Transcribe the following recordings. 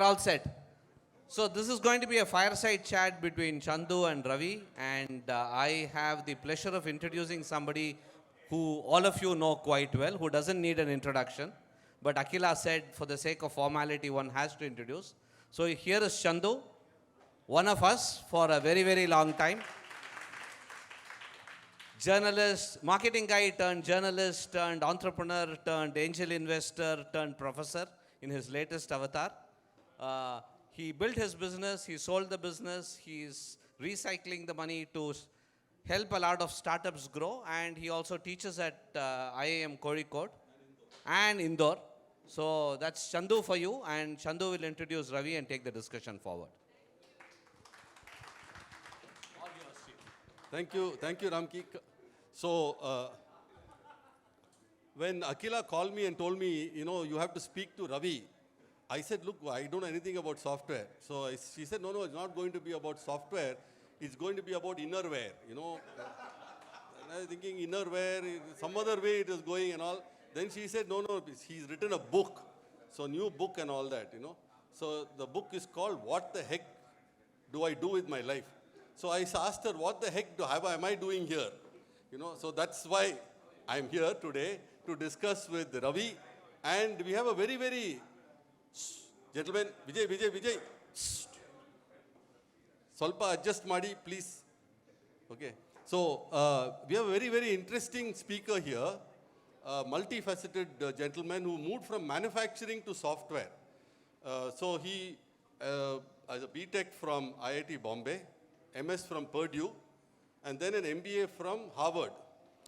all set. So this is going to be a fireside chat between Chandu and Ravi, and I have the pleasure of introducing somebody who all of you know quite well, who doesn't need an introduction. But Akila said, for the sake of formality, one has to introduce. So here is Chandu, one of us for a very, very long time. Journalist, marketing guy turned journalist, turned entrepreneur, turned angel investor, turned professor in his latest avatar. He built his business, he sold the business, he's recycling the money to help a lot of startups grow, and he also teaches at IIM Kozhikode and Indore. So that's Chandu for you, and Chandu will introduce Ravi and take the discussion forward. Thank you, Ramki. So, when Akila called me and told me, you have to speak to Ravi, I said, look, I don't know anything about software. So she said, no, it's not going to be about software. It's going to be about innerwear, And I was thinking innerwear, some other way it is going and all. Then she said, no, he's written a book. So new book and all that, So the book is called What the Heck Do I Do With My Life? So I asked her, what the heck am I doing here? So that's why I'm here today to discuss with Ravi. And we have a very, very, gentlemen, Vijay, Salpa adjust Madi, please. Okay. So we have a very, very interesting speaker here, a multifaceted gentleman who moved from manufacturing to software. So he has a BTech from IIT Bombay, MS from Purdue, and then an MBA from Harvard.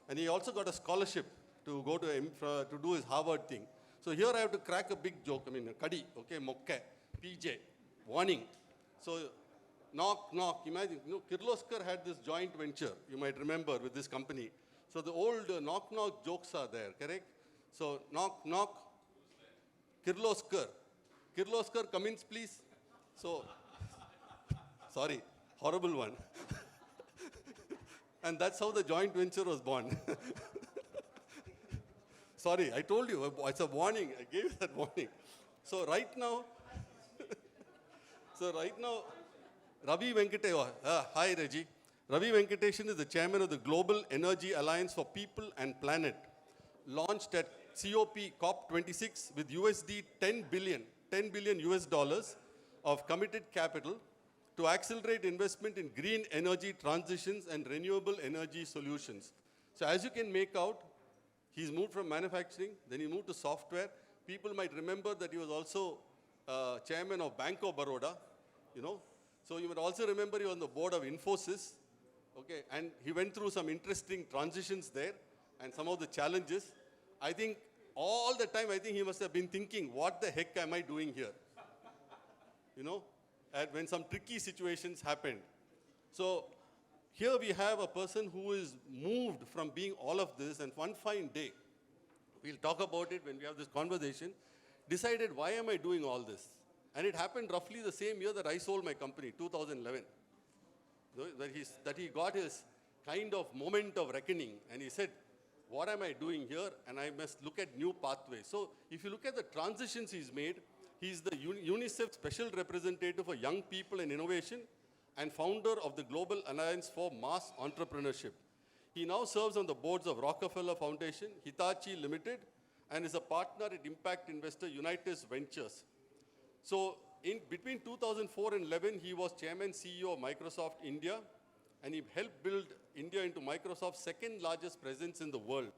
And he also got a scholarship to go to do his Harvard thing. So here I have to crack a big joke. I mean, Kadi, okay, Mokke, PJ, warning. So knock. Imagine, Kirloskar had this joint venture, you might remember, with this company. So the old knock jokes are there, correct? So knock, Kirloskar. Kirloskar, come in, please. So, sorry, horrible one. And that's how the joint venture was born. Sorry, I told you, it's a warning. I gave you that warning. So right now, Ravi Venkatesh, hi Reggie. Ravi Venkateshan is the chairman of the Global Energy Alliance for People and Planet, launched at COP26 with USD 10 billion US dollars of committed capital to accelerate investment in green energy transitions and renewable energy solutions. So as you can make out, he's moved from manufacturing, then he moved to software. People might remember that he was also chairman of Bank of Baroda, So you might also remember he was on the board of Infosys, okay, and he went through some interesting transitions there and some of the challenges. I think all the time, he must have been thinking, what the heck am I doing here? When some tricky situations happened. So here we have a person who is moved from being all of this, and one fine day, we'll talk about it when we have this conversation, decided, why am I doing all this? And it happened roughly the same year that I sold my company, 2011. That he got his kind of moment of reckoning, and he said, what am I doing here? And I must look at new pathways. So if you look at the transitions he's made, he's the UNICEF Special Representative for Young People and Innovation and founder of the Global Alliance for Mass Entrepreneurship. He now serves on the boards of Rockefeller Foundation, Hitachi Limited, and is a partner at impact investor Unitas Ventures. So between 2004 and 11, he was chairman CEO of Microsoft India, and he helped build India into Microsoft's second largest presence in the world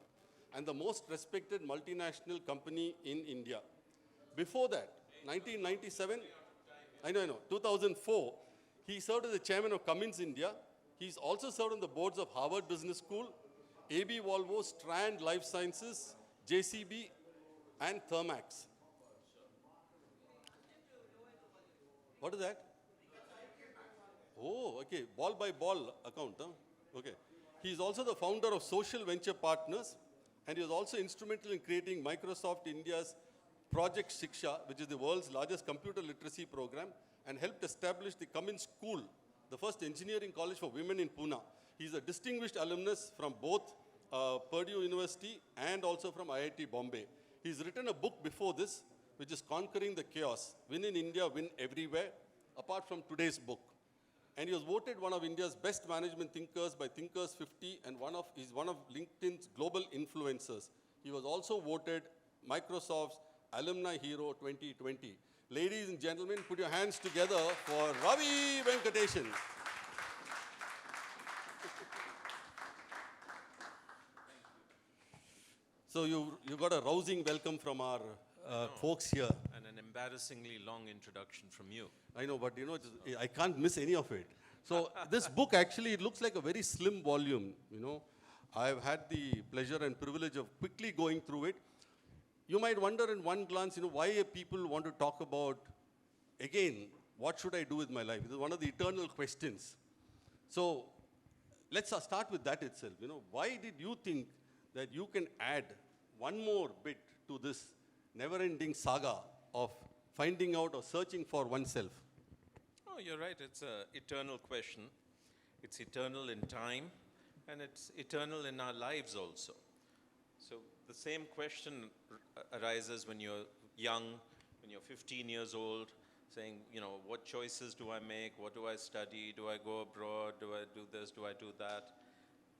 and the most respected multinational company in India. Before that, 1997, 2004, he served as the chairman of Cummins India. He's also served on the boards of Harvard Business School, AB Volvo, Strand Life Sciences, JCB, and Thermax. What is that? Oh, okay, ball by ball account, huh? Okay. He is also the founder of Social Venture Partners, and he was also instrumental in creating Microsoft India's Project Shiksha, which is the world's largest computer literacy program, and helped establish the Cummins School, the first engineering college for women in Pune. He's a distinguished alumnus from both Purdue University and also from IIT Bombay. He's written a book before this which is Conquering the Chaos, Win in India, Win Everywhere, apart from today's book. And he was voted one of India's best management thinkers by Thinkers 50 and he's one of LinkedIn's global influencers. He was also voted Microsoft's Alumni Hero 2020. Ladies and gentlemen, put your hands together for Ravi Venkatesan. So you got a rousing welcome from our folks here. And an embarrassingly long introduction from you. I know, but I can't miss any of it. So this book actually, it looks like a very slim volume, I've had the pleasure and privilege of quickly going through it. You might wonder in one glance, why people want to talk about, again, what should I do with my life? This is one of the eternal questions. So let's start with that itself. Why did you think that you can add one more bit to this never-ending saga of finding out or searching for oneself? Oh, you're right. It's an eternal question. It's eternal in time, and it's eternal in our lives also. So the same question arises when you're young, when you're 15 years old, saying, what choices do I make? What do I study? Do I go abroad? Do I do this? Do I do that?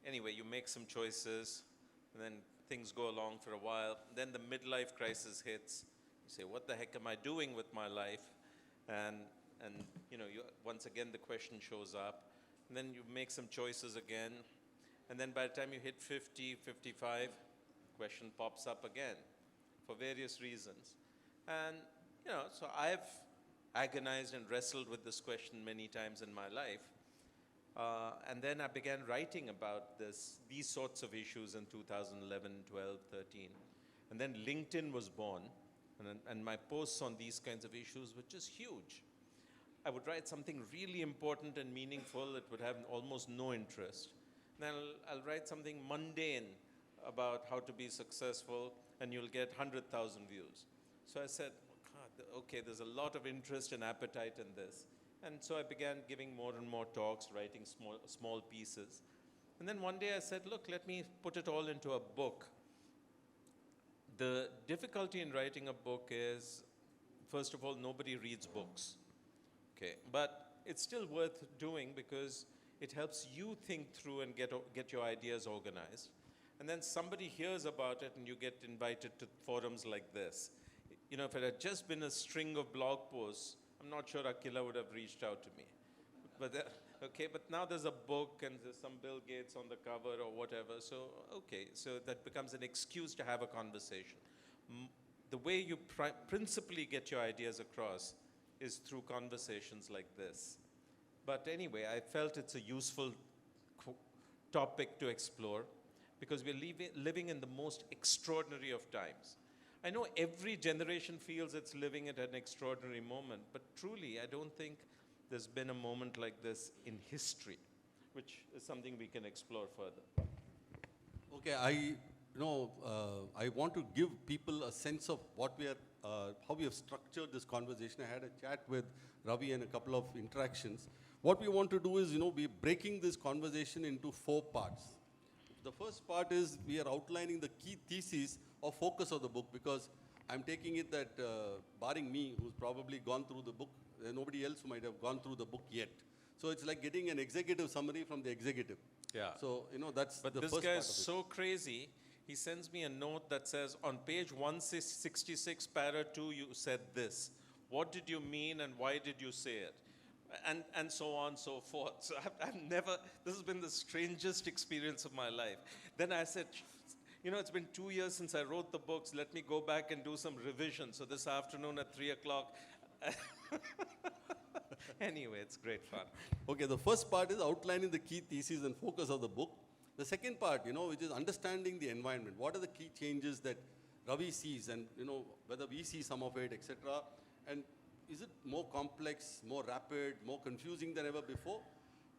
Anyway, you make some choices, and then things go along for a while. Then the midlife crisis hits. You say, what the heck am I doing with my life? And once again, the question shows up. And then you make some choices again. And then by the time you hit 50, 55, question pops up again for various reasons. And, so I've agonized and wrestled with this question many times in my life. And then I began writing about these sorts of issues in 2011, 12, 13. And then LinkedIn was born. And my posts on these kinds of issues were just huge. I would write something really important and meaningful that would have almost no interest. Then I'll write something mundane about how to be successful, and you'll get 100,000 views. So I said, God, okay, there's a lot of interest and appetite in this. And so I began giving more and more talks, writing small pieces. And then one day I said, look, let me put it all into a book. The difficulty in writing a book is, first of all, nobody reads books. Okay, but it's still worth doing because it helps you think through and get your ideas organized. And then somebody hears about it and you get invited to forums like this. If it had just been a string of blog posts, I'm not sure Akila would have reached out to me. But now there's a book and there's some Bill Gates on the cover or whatever. So that becomes an excuse to have a conversation. The way you principally get your ideas across is through conversations like this. But anyway, I felt it's a useful topic to explore because we're living in the most extraordinary of times. I know every generation feels it's living at an extraordinary moment, but truly, I don't think there's been a moment like this in history, which is something we can explore further. Okay, I want to give people a sense of what how we have structured this conversation. I had a chat with Ravi and a couple of interactions. What we want to do is, we're breaking this conversation into 4 parts. The first part is we are outlining the key theses or focus of the book, because I'm taking it that barring me, who's probably gone through the book, there's nobody else who might have gone through the book yet. So it's like getting an executive summary from the executive. Yeah. So, that's but the this first guy part is of it. so crazy. He sends me a note that says, on page 166, para 2, you said this. What did you mean and why did you say it? And so on and so forth. So I've never, this has been the strangest experience of my life. Then I said, it's been 2 years since I wrote the books. Let me go back and do some revision. So this afternoon at 3 o'clock. Anyway, it's great fun. Okay, the first part is outlining the key theses and focus of the book. The second part, which is understanding the environment. What are the key changes that Ravi sees, and whether we see some of it, etc. And is it more complex, more rapid, more confusing than ever before?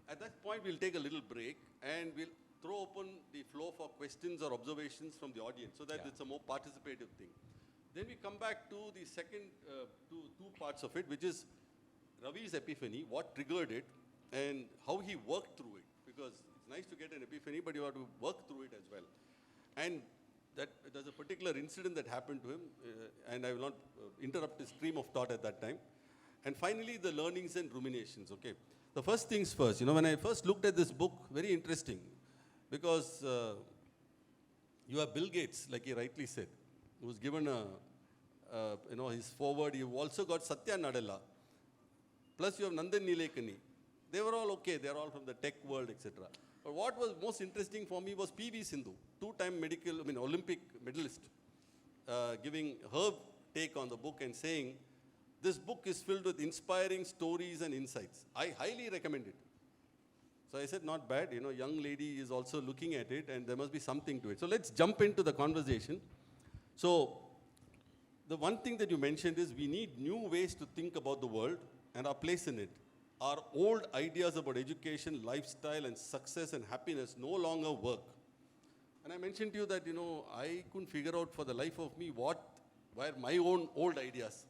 At that point, we'll take a little break and we'll throw open the floor for questions or observations from the audience so that it's a more participative thing. Then we come back to the second two parts of it, which is Ravi's epiphany, what triggered it, and how he worked through it. Because it's nice to get an epiphany, but you have to work through it as well. And that there's a particular incident that happened to him, and I will not interrupt his stream of thought at that time. And finally, the learnings and ruminations, okay. The first things first, when I first looked at this book, very interesting, because you have Bill Gates, like he rightly said, who was given his forward. You've also got Satya Nadella, plus you have Nandan Nilekani. They were all okay, they're all from the tech world, etc. But what was most interesting for me was P.V. Sindhu, two-time Olympic medalist, giving her take on the book and saying, this book is filled with inspiring stories and insights. I highly recommend it. So I said, not bad, young lady is also looking at it and there must be something to it. So let's jump into the conversation. So the one thing that you mentioned is we need new ways to think about the world and our place in it. Our old ideas about education, lifestyle, and success and happiness no longer work. And I mentioned to you that, I couldn't figure out for the life of me what were my own old ideas.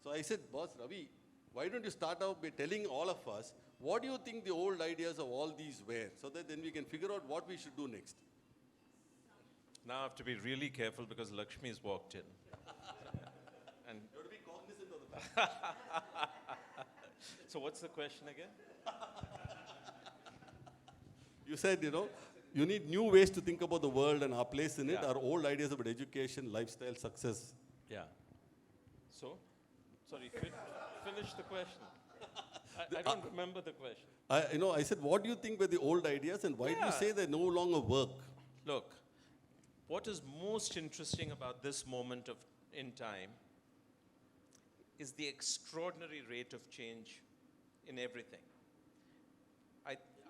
So I said, Boss Ravi, why don't you start out by telling all of us, what do you think the old ideas of all these were? So that then we can figure out what we should do next. Now I have to be really careful because Lakshmi's walked in. And You have to be cognizant of the fact. so what's the question again? You said, you need new ways to think about the world and our place in it, Yeah. our old ideas about education, lifestyle, success. Yeah. So? Sorry, finish the question. I don't remember the question. I said, what do you think were the old ideas and why do you Yeah. say they no longer work? Look, what is most interesting about this moment in time is the extraordinary rate of change in everything.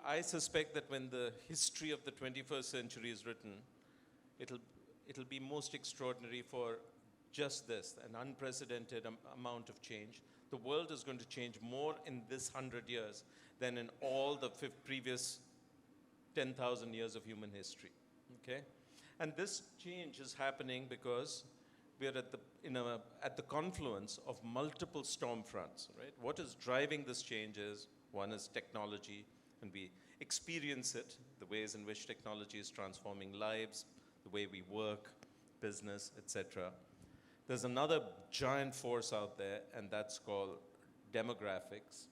I suspect that when the history of the 21st century is written, it'll be most extraordinary for just this, an unprecedented amount of change. The world is going to change more in this 100 years than in all the previous 10,000 years of human history, okay? And this change is happening because we're at the confluence of multiple storm fronts, right? What is driving this change is, one is technology, and we experience it, the ways in which technology is transforming lives, the way we work, business, etc. There's another giant force out there, and that's called demographics.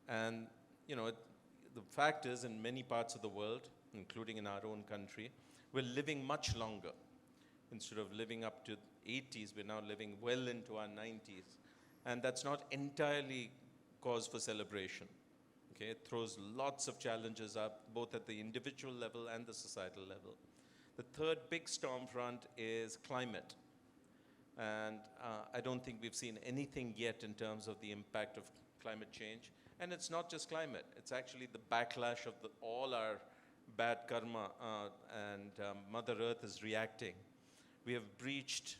The fact is, in many parts of the world, including in our own country, we're living much longer. Instead of living up to 80s, we're now living well into our 90s. And that's not entirely cause for celebration. Okay? It throws lots of challenges up, both at the individual level and the societal level. The third big storm front is climate. And I don't think we've seen anything yet in terms of the impact of climate change. And it's not just climate, it's actually the backlash of all our bad karma, and Mother Earth is reacting. We have breached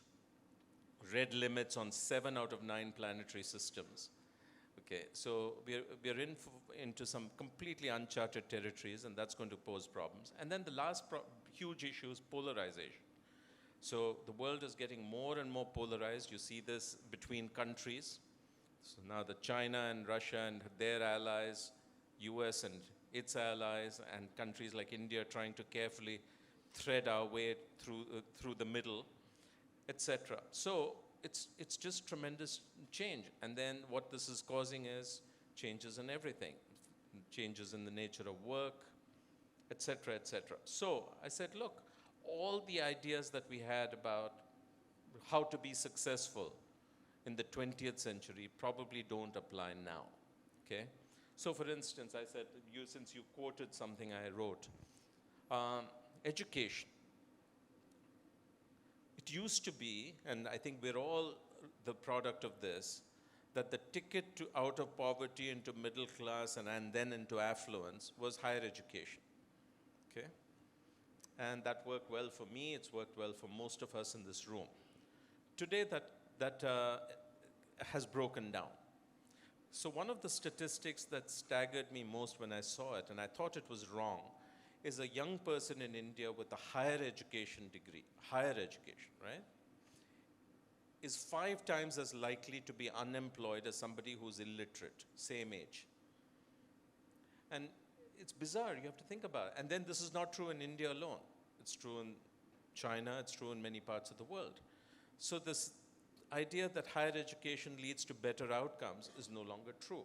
red limits on 7 out of 9 planetary systems. Okay, so we're into some completely uncharted territories, and that's going to pose problems. And then the last huge issue is polarization. So the world is getting more and more polarized. You see this between countries. So now the China and Russia and their allies, US and its allies, and countries like India trying to carefully thread our way through the middle, etc. So it's just tremendous change. And then what this is causing is changes in everything, changes in the nature of work, etc., etc. So I said, look, all the ideas that we had about how to be successful in the 20th century probably don't apply now, okay? So for instance, I said, since you quoted something I wrote, education. It used to be, and I think we're all the product of this, that the ticket out of poverty into middle class and then into affluence was higher education, okay? And that worked well for me, it's worked well for most of us in this room. Today that has broken down. So one of the statistics that staggered me most when I saw it, and I thought it was wrong, is a young person in India with a higher education degree, right, is 5 times as likely to be unemployed as somebody who's illiterate, same age. And it's bizarre, you have to think about it. And then this is not true in India alone. It's true in China, it's true in many parts of the world. So this idea that higher education leads to better outcomes is no longer true.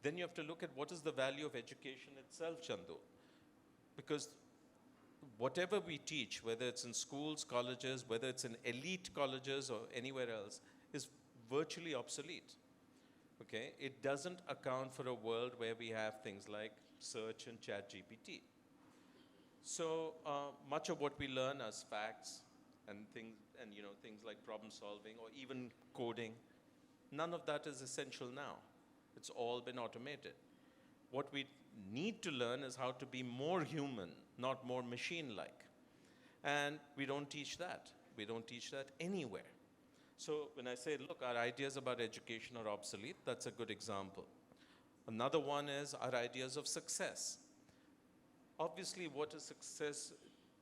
Then you have to look at what is the value of education itself, Chandu. Because whatever we teach, whether it's in schools, colleges, whether it's in elite colleges or anywhere else, is virtually obsolete. Okay? It doesn't account for a world where we have things like search and chat GPT. So much of what we learn as facts and things like problem solving or even coding, none of that is essential now. It's all been automated. What we need to learn is how to be more human, not more machine-like. And we don't teach that. We don't teach that anywhere. So when I say, look, our ideas about education are obsolete, that's a good example. Another one is our ideas of success. Obviously, what is success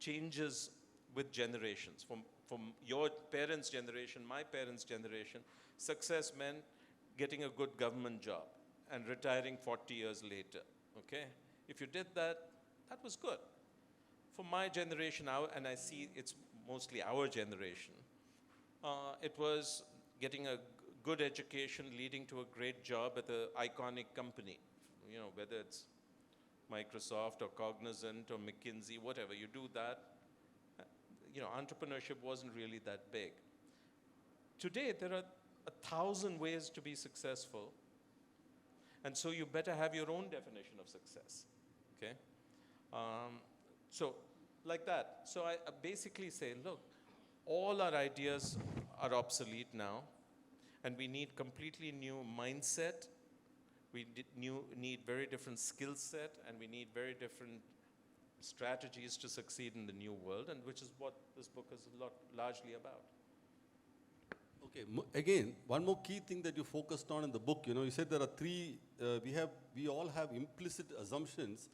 changes with generations. From your parents' generation, my parents' generation, success meant getting a good government job and retiring 40 years later, okay? If you did that, that was good. For my generation, and I see it's mostly our generation, it was getting a good education leading to a great job at an iconic company, whether it's Microsoft or Cognizant or McKinsey, whatever, you do that. Entrepreneurship wasn't really that big. Today, there are 1,000 ways to be successful, and so you better have your own definition of success, okay? So, like that. So I basically say, look, all our ideas are obsolete now, and we need completely new mindset. We need very different skill set, and we need very different strategies to succeed in the new world, and which is what this book is largely about. Okay, again, one more key thing that you focused on in the book, you said there are three, we all have implicit assumptions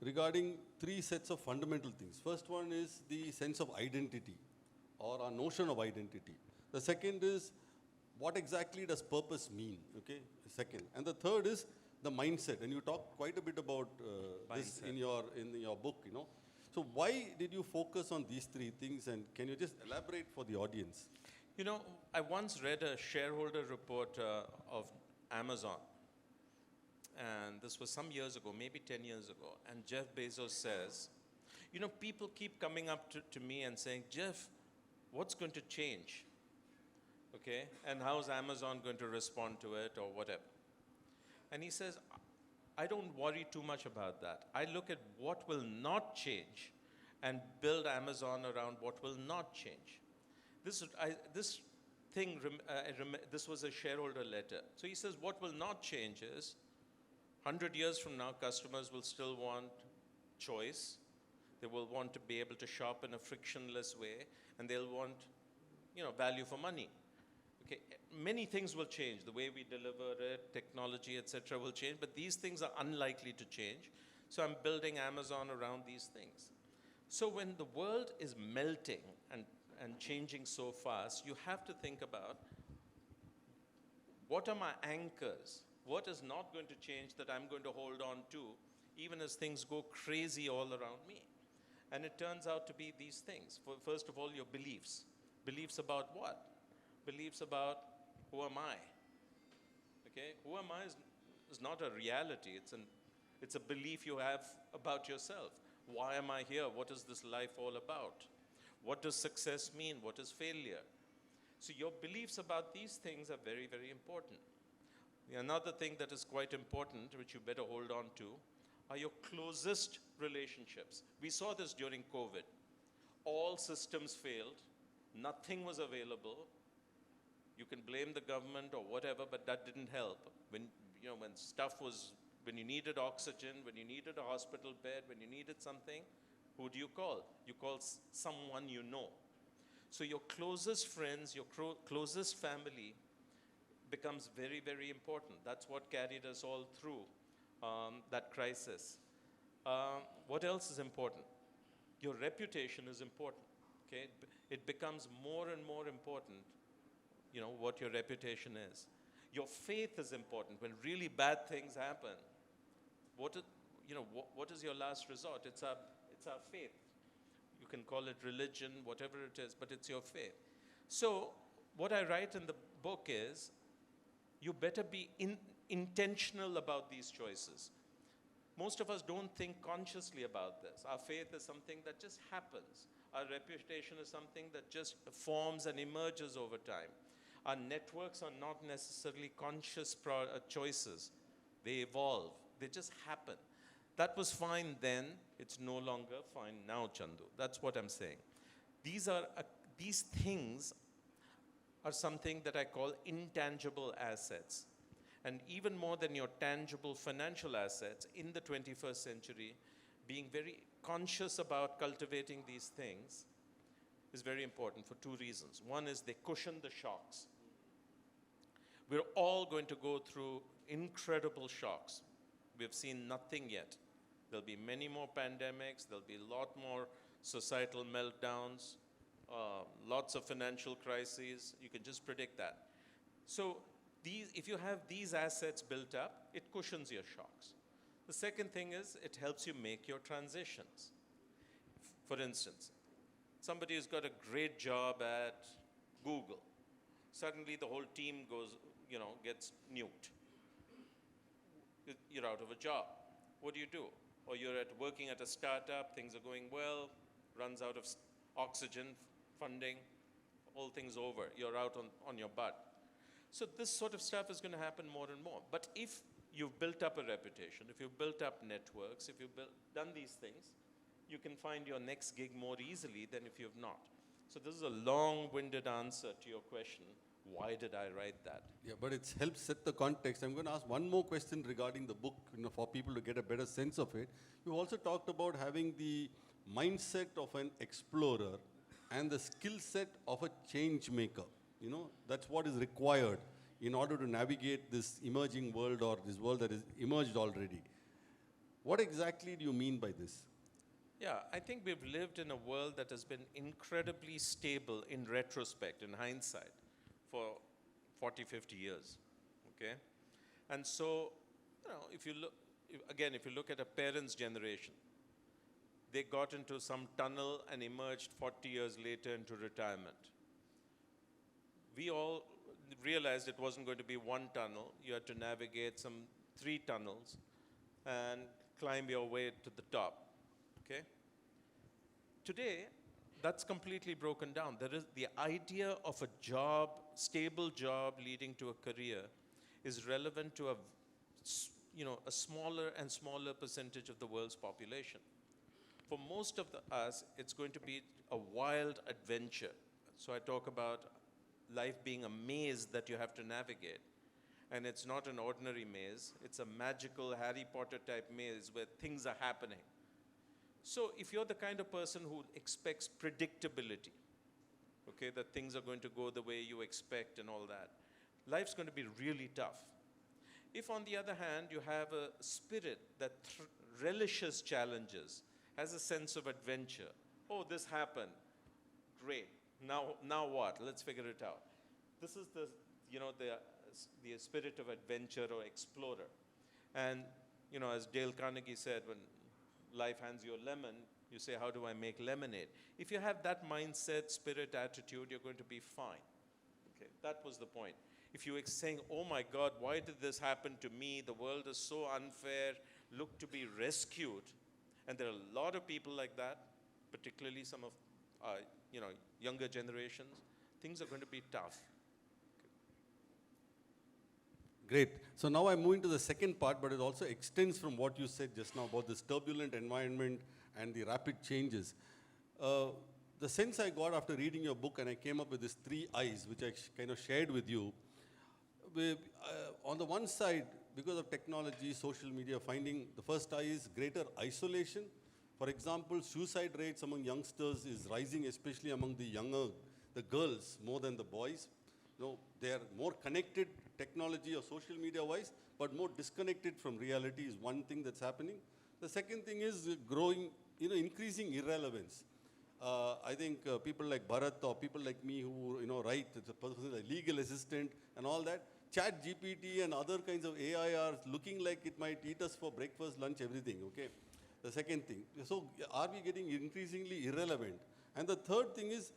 regarding three sets of fundamental things. First one is the sense of identity, or our notion of identity. The second is, what exactly does purpose mean, okay, second. And the third is the mindset, and you talk quite a bit about this in your book, So why did you focus on these three things, and can you just elaborate for the audience? I once read a shareholder report of Amazon, and this was some years ago, maybe 10 years ago, and Jeff Bezos says, people keep coming up to me and saying, Jeff, what's going to change? Okay, and how's Amazon going to respond to it or whatever? And he says, I don't worry too much about that. I look at what will not change and build Amazon around what will not change. This was a shareholder letter. So he says, what will not change is, 100 years from now, customers will still want choice. They will want to be able to shop in a frictionless way, and they'll want, value for money. Okay, many things will change. The way we deliver it, technology, etc., will change, but these things are unlikely to change. So I'm building Amazon around these things. So when the world is melting and changing so fast, you have to think about, what are my anchors? What is not going to change that I'm going to hold on to, even as things go crazy all around me? And it turns out to be these things. First of all, your beliefs. Beliefs about what? Beliefs about, who am I? Okay, who am I is not a reality. It's a belief you have about yourself. Why am I here? What is this life all about? What does success mean? What is failure? So your beliefs about these things are very, very important. Another thing that is quite important, which you better hold on to, are your closest relationships. We saw this during COVID. All systems failed. Nothing was available. You can blame the government or whatever, but that didn't help. When you needed oxygen, when you needed a hospital bed, when you needed something, who do you call? You call someone you know. So your closest friends, your closest family becomes very, very important. That's what carried us all through that crisis. What else is important? Your reputation is important. Okay? It becomes more and more important, what your reputation is. Your faith is important. When really bad things happen, what is your last resort? It's our faith. You can call it religion, whatever it is, but it's your faith. So, what I write in the book is, you better be intentional about these choices. Most of us don't think consciously about this. Our faith is something that just happens. Our reputation is something that just forms and emerges over time. Our networks are not necessarily conscious choices. They evolve. They just happen. That was fine then. It's no longer fine now, Chandu. That's what I'm saying. These things are something that I call intangible assets. And even more than your tangible financial assets, in the 21st century, being very conscious about cultivating these things is very important for two reasons. One is they cushion the shocks. We're all going to go through incredible shocks. We've seen nothing yet. There'll be many more pandemics. There'll be a lot more societal meltdowns, lots of financial crises. You can just predict that. So if you have these assets built up, it cushions your shocks. The second thing is it helps you make your transitions. For instance, somebody who's got a great job at Google, suddenly the whole team gets nuked. You're out of a job. What do? Or you're working at a startup, things are going well, runs out of oxygen, funding, all things over. You're out on your butt. So this sort of stuff is going to happen more and more. But if you've built up a reputation, if you've built up networks, if you've done these things, you can find your next gig more easily than if you've not. So this is a long-winded answer to your question, why did I write that? Yeah, but it helps set the context. I'm going to ask one more question regarding the book, for people to get a better sense of it. You also talked about having the mindset of an explorer and the skill set of a change maker. That's what is required in order to navigate this emerging world, or this world that is emerged already. What exactly do you mean by this? Yeah, I think we've lived in a world that has been incredibly stable in retrospect, in hindsight, for 40, 50 years, okay? And so, if you look at a parent's generation, they got into some tunnel and emerged 40 years later into retirement. We all realized it wasn't going to be one tunnel. You had to navigate some 3 tunnels and climb your way to the top, okay? Today, that's completely broken down. There is the idea of a job, stable job leading to a career is relevant to a smaller and smaller percentage of the world's population. For most of us, it's going to be a wild adventure. So I talk about life being a maze that you have to navigate. And it's not an ordinary maze. It's a magical Harry Potter type maze where things are happening. So if you're the kind of person who expects predictability, okay, that things are going to go the way you expect and all that, life's going to be really tough. If on the other hand, you have a spirit that relishes challenges, has a sense of adventure. Oh, this happened. Great. Now what? Let's figure it out. This is the spirit of adventure or explorer. And, as Dale Carnegie said, when life hands you a lemon, you say, how do I make lemonade? If you have that mindset, spirit, attitude, you're going to be fine. Okay, that was the point. If you were saying, oh my God, why did this happen to me? The world is so unfair, look to be rescued. And there are a lot of people like that, particularly some of younger generations. Things are going to be tough. Great. So now I'm moving to the second part, but it also extends from what you said just now about this turbulent environment and the rapid changes. The sense I got after reading your book, and I came up with these 3 I's, which I kind of shared with you. On the one side, because of technology, social media, finding the first I is greater isolation. For example, suicide rates among youngsters is rising, especially among the girls, more than the boys. They are more connected technology or social media wise, but more disconnected from reality is one thing that's happening. The second thing is growing, increasing irrelevance. I think people like Bharat or people like me who, write, it's a person, a legal assistant and all that, Chat GPT and other kinds of AI are looking like it might eat us for breakfast, lunch, everything, okay? The second thing. So are we getting increasingly irrelevant? And the third thing is,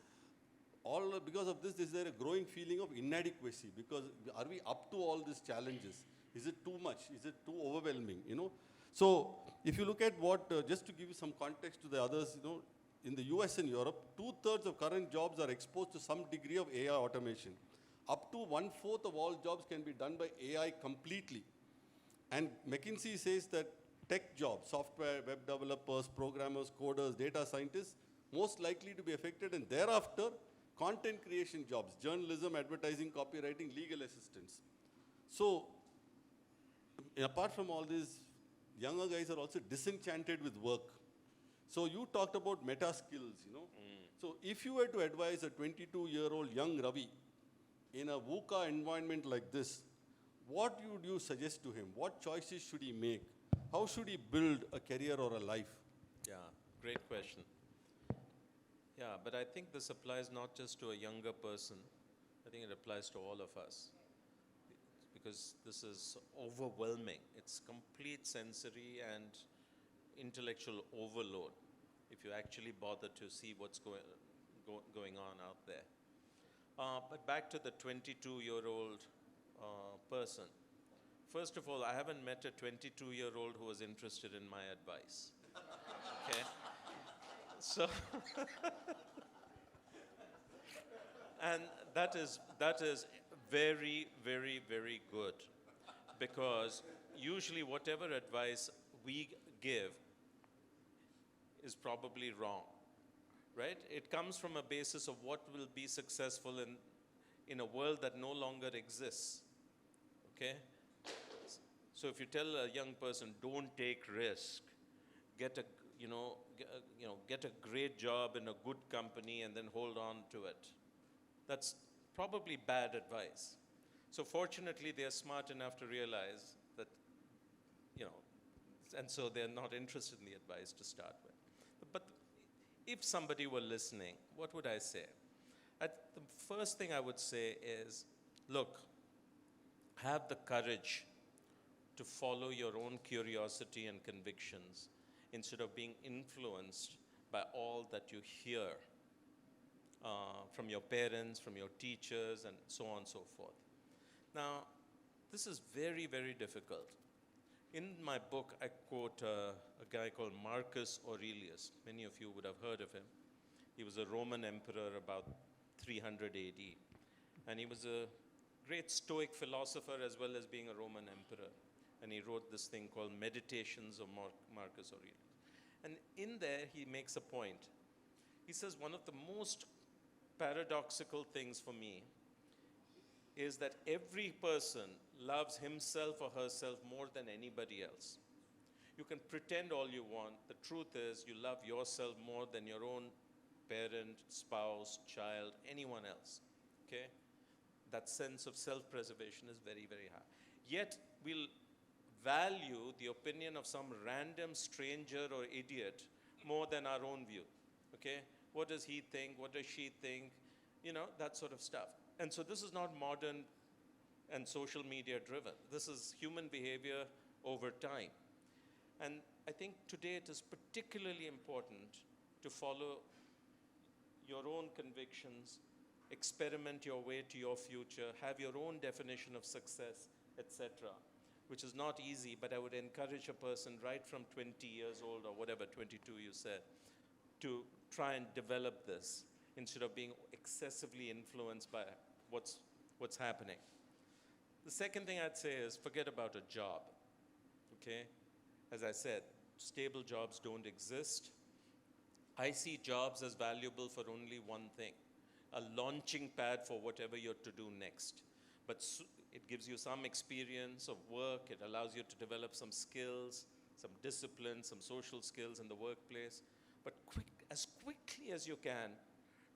because of this, is there a growing feeling of inadequacy? Because are we up to all these challenges? Is it too much? Is it too overwhelming? So if you look at what, just to give you some context to the others, in the US and Europe, 2/3 of current jobs are exposed to some degree of AI automation. Up to 1/4 of all jobs can be done by AI completely. And McKinsey says that tech jobs, software, web developers, programmers, coders, data scientists, most likely to be affected, and thereafter, content creation jobs, journalism, advertising, copywriting, legal assistance. So, apart from all this, younger guys are also disenchanted with work. So you talked about meta skills. So if you were to advise a 22-year-old young Ravi in a VUCA environment like this, what would you suggest to him? What choices should he make? How should he build a career or a life? Yeah, great question. Yeah, but I think this applies not just to a younger person. I think it applies to all of us. Because this is overwhelming. It's complete sensory and intellectual overload if you actually bother to see what's going on out there. But back to the 22-year-old person. First of all, I haven't met a 22-year-old who was interested in my advice. Okay? So, and that is very, very, very good, because usually whatever advice we give is probably wrong, right? It comes from a basis of what will be successful in a world that no longer exists, okay? So if you tell a young person, don't take risk, get a great job in a good company and then hold on to it, that's probably bad advice. So fortunately, they're smart enough to realize that, and so they're not interested in the advice to start with. But if somebody were listening, what would I say? The first thing I would say is, look, have the courage to follow your own curiosity and convictions instead of being influenced by all that you hear from your parents, from your teachers, and so on and so forth. Now, this is very, very difficult. In my book, I quote a guy called Marcus Aurelius. Many of you would have heard of him. He was a Roman emperor about 300 AD. And he was a great Stoic philosopher as well as being a Roman emperor. And he wrote this thing called Meditations of Marcus Aurelius. And in there, he makes a point. He says, one of the most paradoxical things for me is that every person loves himself or herself more than anybody else. You can pretend all you want. The truth is you love yourself more than your own parent, spouse, child, anyone else, okay? That sense of self-preservation is very, very high. Yet we'll value the opinion of some random stranger or idiot more than our own view, okay? What does he think? What does she think? That sort of stuff. And so this is not modern and social media driven. This is human behavior over time. And I think today it is particularly important to follow your own convictions, experiment your way to your future, have your own definition of success, etc., which is not easy, but I would encourage a person right from 20 years old or whatever, 22 you said, to try and develop this instead of being excessively influenced by what's happening. The second thing I'd say is forget about a job, okay? As I said, stable jobs don't exist. I see jobs as valuable for only one thing, a launching pad for whatever you're to do next. But it gives you some experience of work, it allows you to develop some skills, some discipline, some social skills in the workplace. But as quickly as you can,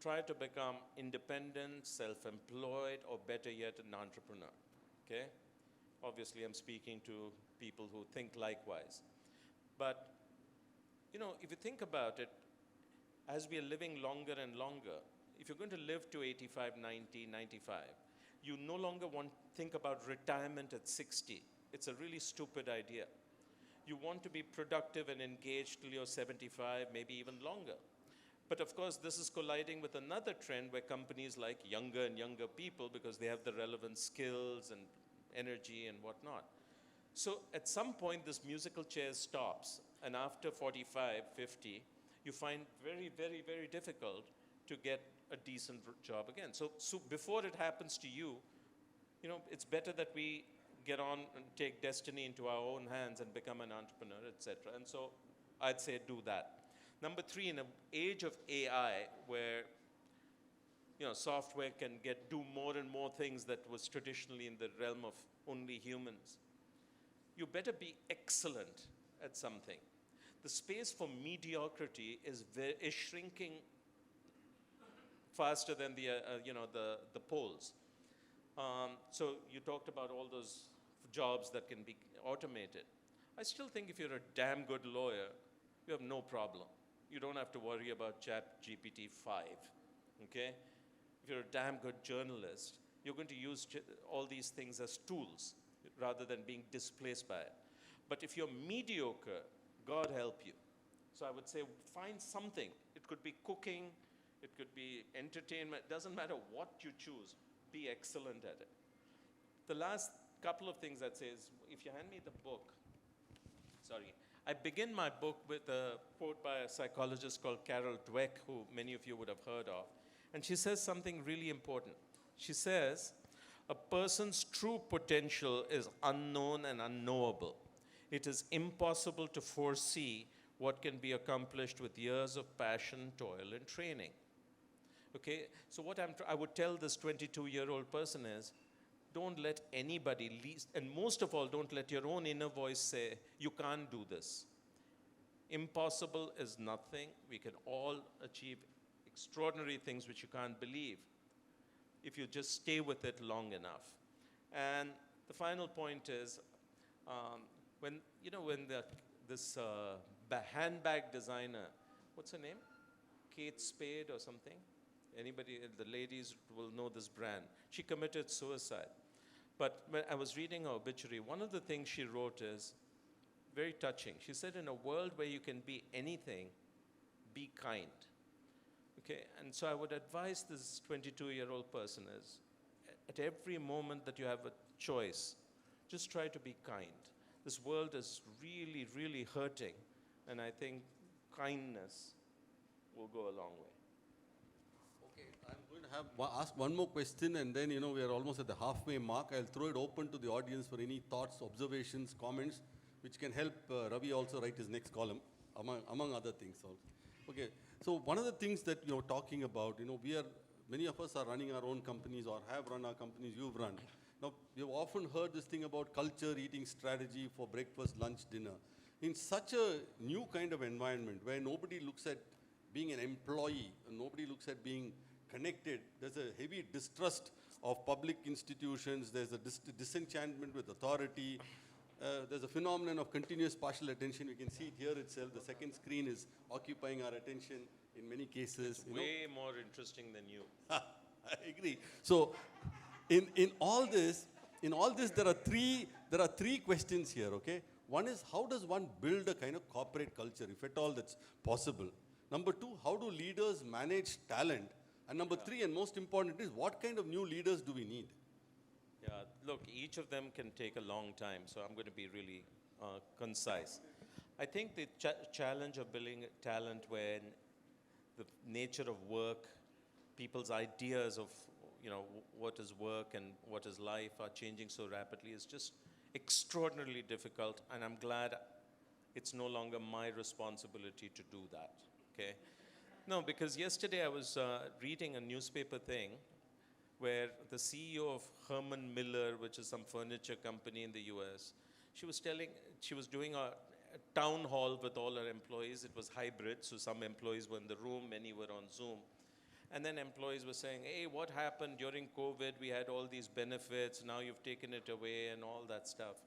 try to become independent, self-employed, or better yet, an entrepreneur, okay? Obviously, I'm speaking to people who think likewise. But, if you think about it, as we are living longer and longer, if you're going to live to 85, 90, 95, you no longer think about retirement at 60. It's a really stupid idea. You want to be productive and engaged till you're 75, maybe even longer. But of course, this is colliding with another trend where companies like younger and younger people, because they have the relevant skills and energy and whatnot. So at some point, this musical chair stops, and after 45, 50, you find very, very, very difficult to get a decent job again. So before it happens to you, it's better that we get on and take destiny into our own hands and become an entrepreneur, etc. And so I'd say do that. Number 3, in an age of AI, where software can do more and more things that was traditionally in the realm of only humans, you better be excellent at something. The space for mediocrity is shrinking faster than the poles. So you talked about all those jobs that can be automated. I still think if you're a damn good lawyer, you have no problem. You don't have to worry about ChatGPT 5, okay? If you're a damn good journalist, you're going to use all these things as tools rather than being displaced by it. But if you're mediocre, God help you. So I would say find something. It could be cooking, it could be entertainment, it doesn't matter what you choose, be excellent at it. The last couple of things I'd say is, if you hand me the book, I begin my book with a quote by a psychologist called Carol Dweck, who many of you would have heard of. And she says something really important. She says, a person's true potential is unknown and unknowable. It is impossible to foresee what can be accomplished with years of passion, toil, and training. Okay, so what I would tell this 22-year-old person is, don't let anybody, and most of all, don't let your own inner voice say, you can't do this. Impossible is nothing. We can all achieve extraordinary things which you can't believe if you just stay with it long enough. And the final point is, when this handbag designer, what's her name? Kate Spade or something? Anybody, the ladies will know this brand. She committed suicide. But when I was reading her obituary, one of the things she wrote is very touching. She said, in a world where you can be anything, be kind. Okay, and so I would advise this 22-year-old person is, at every moment that you have a choice, just try to be kind. This world is really, really hurting, and I think kindness will go a long way. Okay, I'm going to ask one more question, and then, we are almost at the halfway mark. I'll throw it open to the audience for any thoughts, observations, comments, which can help Ravi also write his next column, among other things also. Okay, so one of the things that you're talking about, many of us are running our own companies or have run our companies you've run. Now, you've often heard this thing about culture, eating strategy for breakfast, lunch, dinner. In such a new kind of environment where nobody looks at being an employee, and nobody looks at being connected, there's a heavy distrust of public institutions, there's a disenchantment with authority, there's a phenomenon of continuous partial attention. We can see it here itself. The second screen is occupying our attention in many cases. It's way more interesting than you. I agree. So, in all this, there are three questions here. Okay, one is, how does one build a kind of corporate culture, if at all that's possible? Number 2, how do leaders manage talent? And number 3, and most important, is what kind of new leaders do we need? Yeah, look, each of them can take a long time, so I'm going to be really concise. I think the challenge of building talent when the nature of work, people's ideas of what is work and what is life are changing so rapidly is just extraordinarily difficult, and I'm glad it's no longer my responsibility to do that, okay? No, because yesterday I was reading a newspaper thing where the CEO of Herman Miller, which is some furniture company in the US, she was doing a town hall with all her employees. It was hybrid, so some employees were in the room, many were on Zoom. And then employees were saying, hey, what happened during COVID? We had all these benefits, now you've taken it away and all that stuff.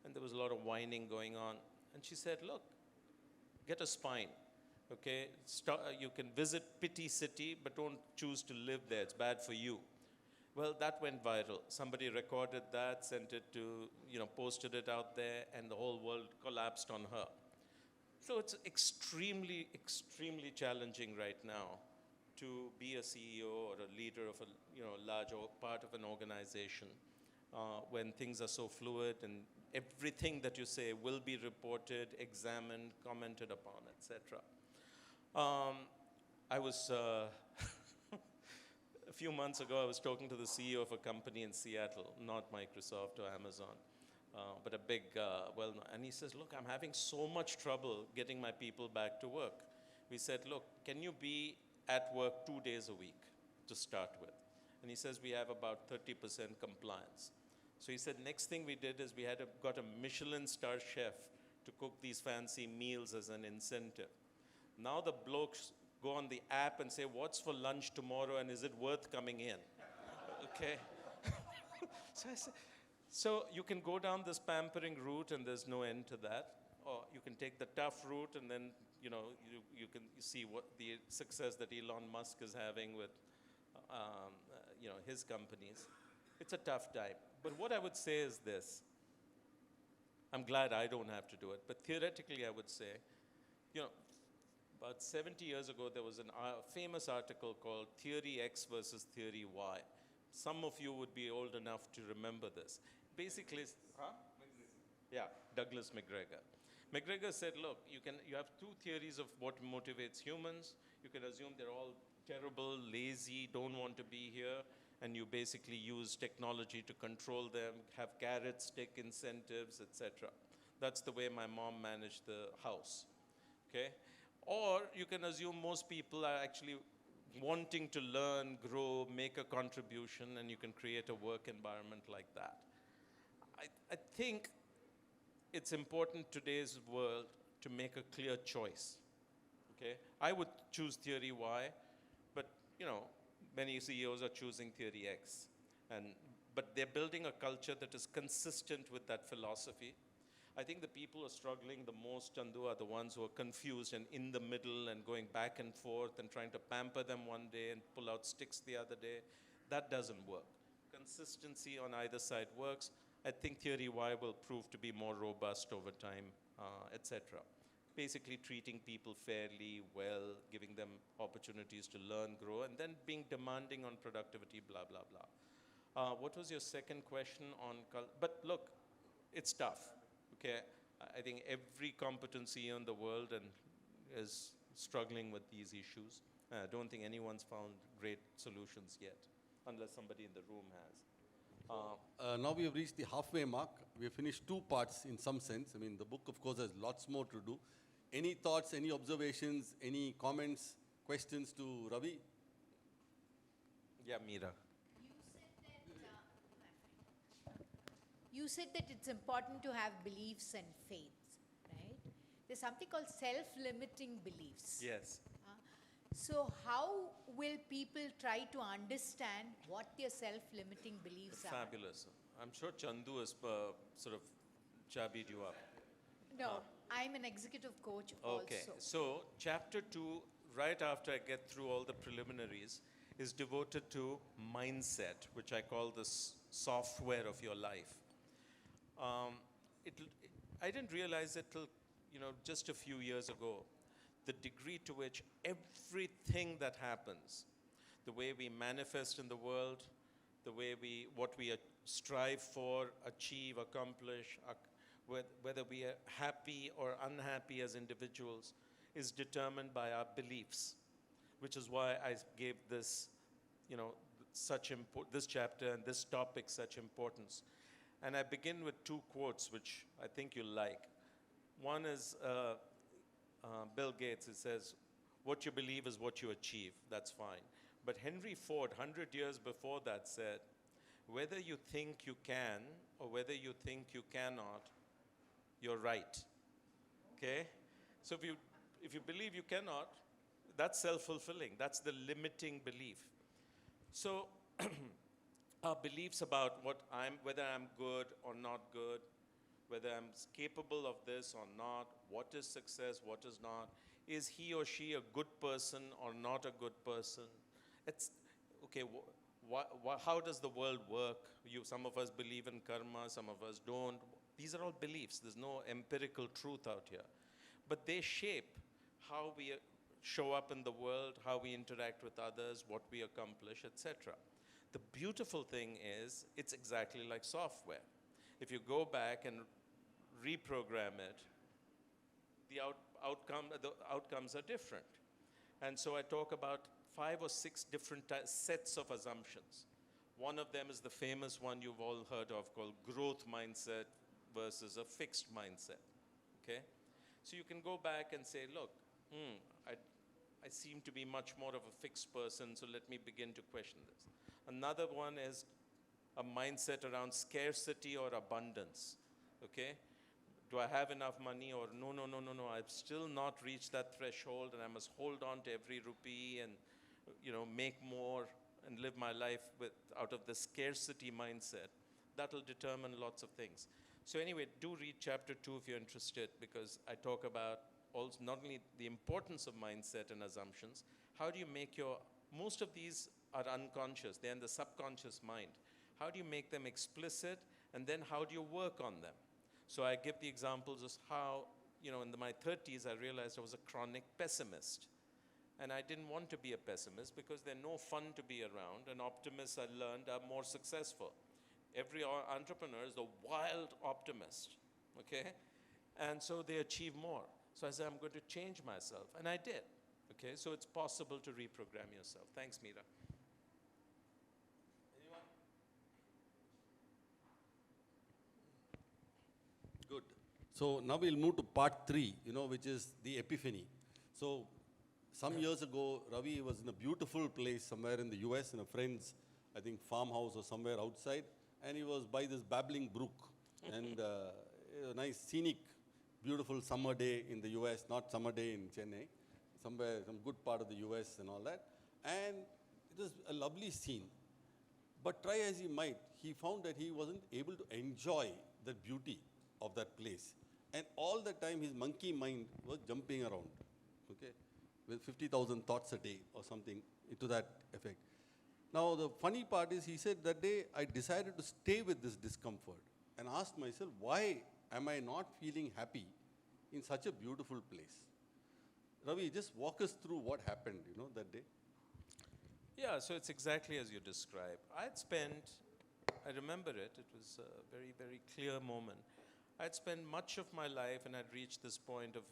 And there was a lot of whining going on. And she said, look, get a spine, okay? You can visit Pity City, but don't choose to live there, it's bad for you. Well, that went viral. Somebody recorded that, sent it to, posted it out there, and the whole world collapsed on her. So it's extremely, extremely challenging right now to be a CEO or a leader of a large part of an organization when things are so fluid and everything that you say will be reported, examined, commented upon, etc. I was a few months ago, I was talking to the CEO of a company in Seattle, not Microsoft or Amazon, but a big, and he says, look, I'm having so much trouble getting my people back to work. We said, look, can you be at work 2 days a week to start with? And he says, we have about 30% compliance. So he said, next thing we did is we got a Michelin star chef to cook these fancy meals as an incentive. Now the blokes go on the app and say, what's for lunch tomorrow and is it worth coming in? Okay. So I said, so you can go down this pampering route and there's no end to that. Or you can take the tough route and then, you can see what the success that Elon Musk is having with, his companies. It's a tough time. But what I would say is this. I'm glad I don't have to do it. But theoretically, I would say, about 70 years ago, there was a famous article called Theory X versus Theory Y. Some of you would be old enough to remember this. Basically, yeah, Douglas McGregor. McGregor said, look, you have two theories of what motivates humans. You can assume they're all terrible, lazy, don't want to be here, and you basically use technology to control them, have carrot, stick incentives, etc. That's the way my mom managed the house, okay? Or you can assume most people are actually wanting to learn, grow, make a contribution, and you can create a work environment like that. I think it's important in today's world to make a clear choice, okay? I would choose theory Y, but, many CEOs are choosing theory X. But they're building a culture that is consistent with that philosophy. I think the people who are struggling the most, Chandu, are the ones who are confused and in the middle and going back and forth and trying to pamper them one day and pull out sticks the other day. That doesn't work. Consistency on either side works. I think theory Y will prove to be more robust over time, etc. Basically treating people fairly, well, giving them opportunities to learn, grow, and then being demanding on productivity, blah, blah, blah. What was your second question on, but look, it's tough. Okay, I think every competent CEO in the world is struggling with these issues. I don't think anyone's found great solutions yet, unless somebody in the room has. Now we have reached the halfway mark. We have finished two parts in some sense. I mean, the book, of course, has lots more to do. Any thoughts, any observations, any comments, questions to Ravi? Yeah, Meera. You said that it's important to have beliefs and faiths, right? There's something called self-limiting beliefs. Yes. So how will people try to understand what their self-limiting beliefs are? Fabulous. I'm sure Chandu has sort of jabbied you up. No, I'm an executive coach Okay, also. so chapter 2, right after I get through all the preliminaries, is devoted to mindset, which I call the software of your life. I didn't realize it till, just a few years ago, the degree to which everything that happens, the way we manifest in the world, the way what we strive for, achieve, accomplish, whether we are happy or unhappy as individuals, is determined by our beliefs, which is why I gave this, this chapter and this topic such importance. And I begin with two quotes, which I think you'll like. One is Bill Gates. It says, what you believe is what you achieve. That's fine. But Henry Ford, 100 years before that, said, whether you think you can or whether you think you cannot, you're right. Okay? So if you believe you cannot, that's self-fulfilling. That's the limiting belief. So our beliefs about whether I'm good or not good, whether I'm capable of this or not, what is success, what is not, is he or she a good person or not a good person? It's, okay, How does the world work? Some of us believe in karma, some of us don't. These are all beliefs. There's no empirical truth out here. But they shape how we show up in the world, how we interact with others, what we accomplish, etc. The beautiful thing is, it's exactly like software. If you go back and reprogram it, the outcomes are different. And so I talk about 5 or 6 different sets of assumptions. One of them is the famous one you've all heard of called growth mindset versus a fixed mindset, okay? So you can go back and say, look, I seem to be much more of a fixed person, so let me begin to question this. Another one is a mindset around scarcity or abundance, okay? Do I have enough money, or no, I've still not reached that threshold and I must hold on to every rupee and make more and live my life out of the scarcity mindset. That'll determine lots of things. So anyway, do read chapter 2 if you're interested, because I talk about also not only the importance of mindset and assumptions, how do you make most of these are unconscious, they're in the subconscious mind. How do you make them explicit, and then how do you work on them? So I give the examples of how, in my 30s, I realized I was a chronic pessimist. And I didn't want to be a pessimist because they're no fun to be around, and optimists, I learned, are more successful. Every entrepreneur is a wild optimist, okay? And so they achieve more. So I said, I'm going to change myself, and I did, okay? So it's possible to reprogram yourself. Thanks, Meera. Anyone? Good. So now we'll move to part 3, which is the epiphany. So some years ago, Ravi was in a beautiful place somewhere in the US, in a friend's, I think, farmhouse or somewhere outside, and he was by this babbling brook. And a nice, scenic, beautiful summer day in the US, not summer day in Chennai, somewhere, some good part of the US and all that. And it was a lovely scene. But try as he might, he found that he wasn't able to enjoy the beauty of that place. And all the time, his monkey mind was jumping around, okay, with 50,000 thoughts a day or something to that effect. Now, the funny part is, he said that day, I decided to stay with this discomfort and asked myself, why am I not feeling happy in such a beautiful place? Ravi, just walk us through what happened, that day. Yeah, so it's exactly as you describe. I remember it was a very, very clear moment. I'd spent much of my life, and I'd reached this point of,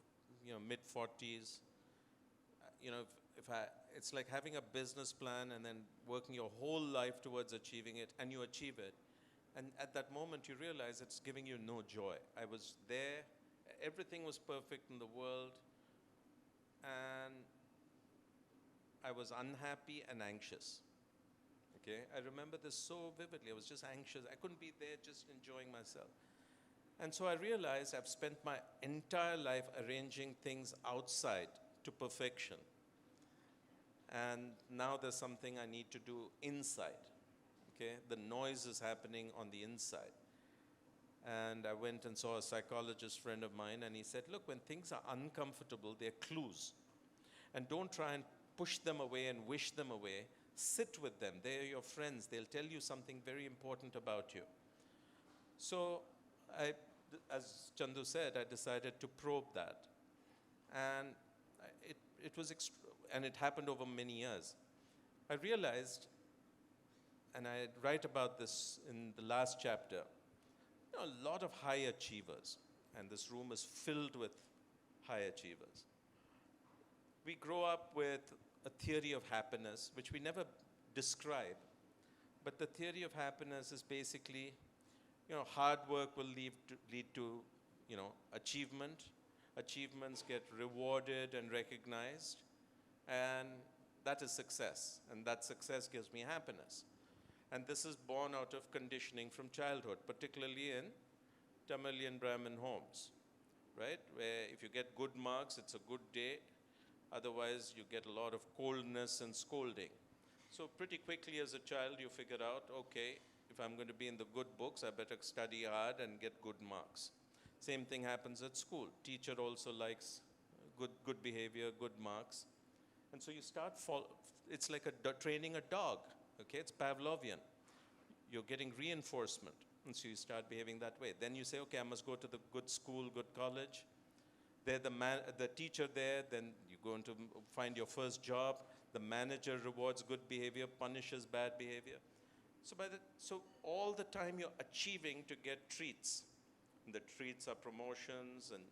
mid-40s. It's like having a business plan and then working your whole life towards achieving it, and you achieve it. And at that moment, you realize it's giving you no joy. I was there, everything was perfect in the world, and I was unhappy and anxious. Okay, I remember this so vividly. I was just anxious. I couldn't be there just enjoying myself. And so I realized I've spent my entire life arranging things outside to perfection. And now there's something I need to do inside. Okay, the noise is happening on the inside. And I went and saw a psychologist friend of mine, and he said, look, when things are uncomfortable, they're clues. And don't try and push them away and wish them away. Sit with them. They're your friends. They'll tell you something very important about you. So as Chandu said, I decided to probe that. And it happened over many years. I realized, and I write about this in the last chapter, a lot of high achievers, and this room is filled with high achievers. We grow up with a theory of happiness, which we never describe, but the theory of happiness is basically, hard work will lead to achievement. Achievements get rewarded and recognized, and that is success, and that success gives me happiness. And this is born out of conditioning from childhood, particularly in Tamilian Brahmin homes, right? Where if you get good marks, it's a good day. Otherwise, you get a lot of coldness and scolding. So pretty quickly as a child, you figure out, okay, if I'm going to be in the good books, I better study hard and get good marks. Same thing happens at school. Teacher also likes good behavior, good marks. And so you start, it's like training a dog, Okay, it's Pavlovian. You're getting reinforcement, and so you start behaving that way. Then you say, okay, I must go to the good school, good college. They're the teacher there, then you go into find your first job. The manager rewards good behavior, punishes bad behavior. So all the time you're achieving to get treats. And the treats are promotions and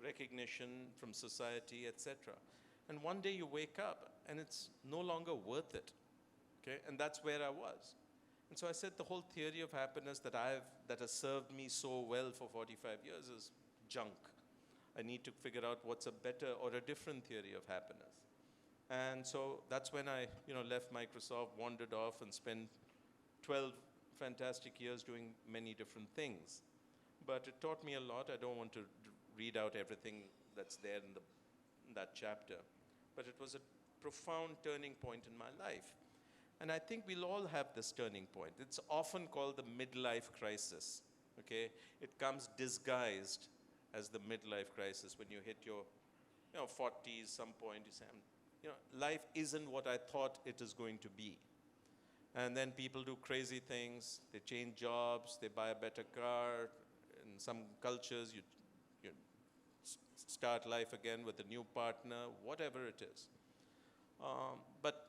recognition from society, etc. And one day you wake up and it's no longer worth it. Okay? And that's where I was. And so I said the whole theory of happiness that has served me so well for 45 years is junk. I need to figure out what's a better or a different theory of happiness. And so that's when I left Microsoft, wandered off, and spent 12 fantastic years doing many different things. But it taught me a lot. I don't want to read out everything that's there in that chapter. But it was a profound turning point in my life. And I think we'll all have this turning point. It's often called the midlife crisis. Okay? It comes disguised as the midlife crisis when you hit your 40s, some point you say, life isn't what I thought it is going to be. And then people do crazy things. They change jobs, they buy a better car. In some cultures, you start life again with a new partner, whatever it is. But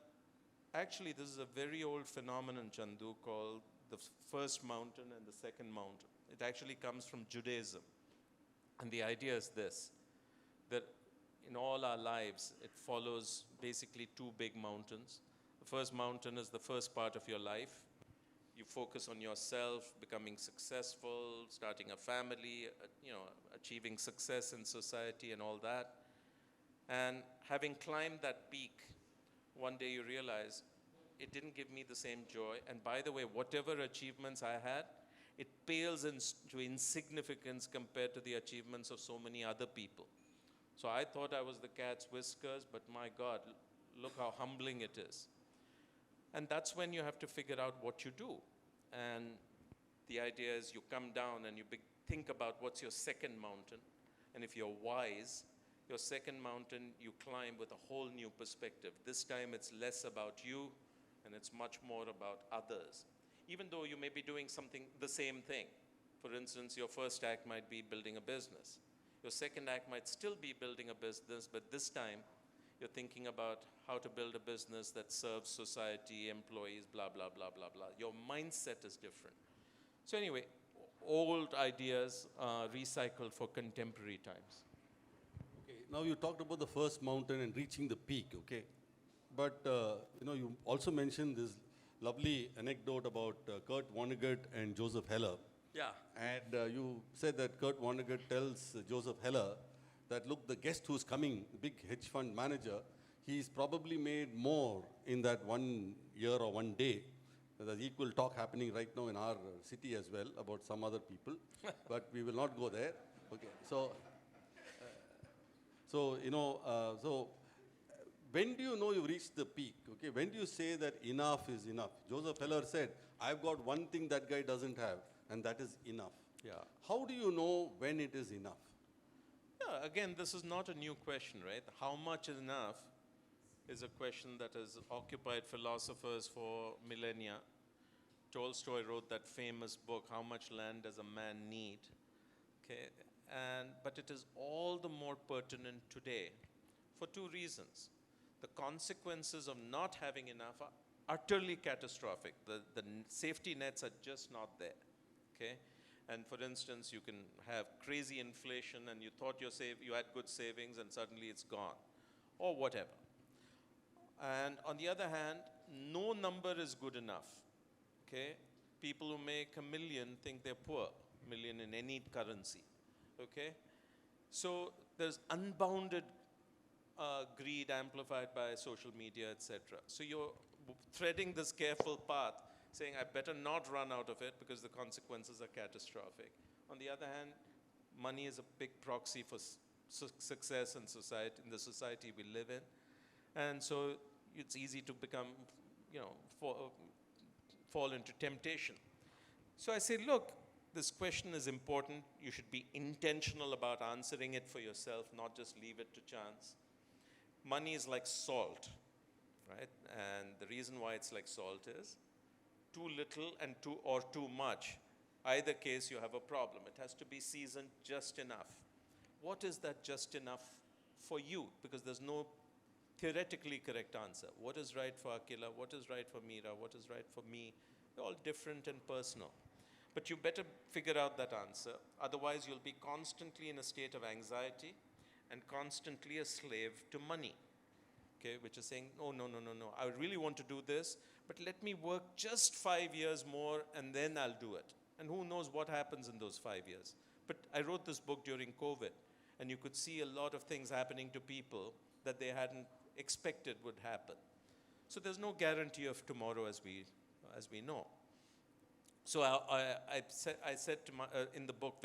actually, this is a very old phenomenon, Chandu, called the first mountain and the second mountain. It actually comes from Judaism. And the idea is this, that in all our lives, it follows basically two big mountains. The first mountain is the first part of your life. You focus on yourself, becoming successful, starting a family, achieving success in society and all that. And having climbed that peak, one day you realize it didn't give me the same joy. And by the way, whatever achievements I had, it pales into insignificance compared to the achievements of so many other people. So I thought I was the cat's whiskers, but my God, look how humbling it is. And that's when you have to figure out what you do. And the idea is you come down and you think about what's your second mountain. And if you're wise, your second mountain you climb with a whole new perspective. This time it's less about you and it's much more about others. Even though you may be doing the same thing. For instance, your first act might be building a business. Your second act might still be building a business, but this time you're thinking about how to build a business that serves society, employees, blah, blah, blah, blah, blah. Your mindset is different. So anyway, old ideas recycled for contemporary times. Okay, now you talked about the first mountain and reaching the peak, okay? But, you also mentioned this lovely anecdote about Kurt Vonnegut and Joseph Heller. Yeah. And you said that Kurt Vonnegut tells Joseph Heller that, look, the guest who's coming, the big hedge fund manager, he's probably made more in that 1 year or 1 day. There's equal talk happening right now in our city as well about some other people, but we will not go there. Okay, so when do you know you've reached the peak? Okay, when do you say that enough is enough? Joseph Heller said, I've got one thing that guy doesn't have, and that is enough. Yeah. How do you know when it is enough? Yeah, again, this is not a new question, right? How much is enough is a question that has occupied philosophers for millennia. Tolstoy wrote that famous book, How Much Land Does a Man Need? Okay, but it is all the more pertinent today for two reasons. The consequences of not having enough are utterly catastrophic. The safety nets are just not there, okay? And for instance, you can have crazy inflation and you thought you had good savings and suddenly it's gone, or whatever. And on the other hand, no number is good enough, okay? People who make $1 million think they're poor, $1 million in any currency, okay? So there's unbounded greed amplified by social media, etc. So you're threading this careful path, saying, I better not run out of it because the consequences are catastrophic. On the other hand, money is a big proxy for success in society, in the society we live in. And so it's easy to become, fall into temptation. So I say, look, this question is important. You should be intentional about answering it for yourself, not just leave it to chance. Money is like salt, right? And the reason why it's like salt is too little and too much. Either case, you have a problem. It has to be seasoned just enough. What is that just enough for you? Because there's no theoretically correct answer. What is right for Akila? What is right for Meera? What is right for me? They're all different and personal. But you better figure out that answer. Otherwise, you'll be constantly in a state of anxiety and constantly a slave to money. Okay, which is saying, no, no, no, no, no. I really want to do this, but let me work just 5 years more and then I'll do it. And who knows what happens in those 5 years. But I wrote this book during COVID, and you could see a lot of things happening to people that they hadn't expected would happen. So there's no guarantee of tomorrow, as we know. So I said to in the book,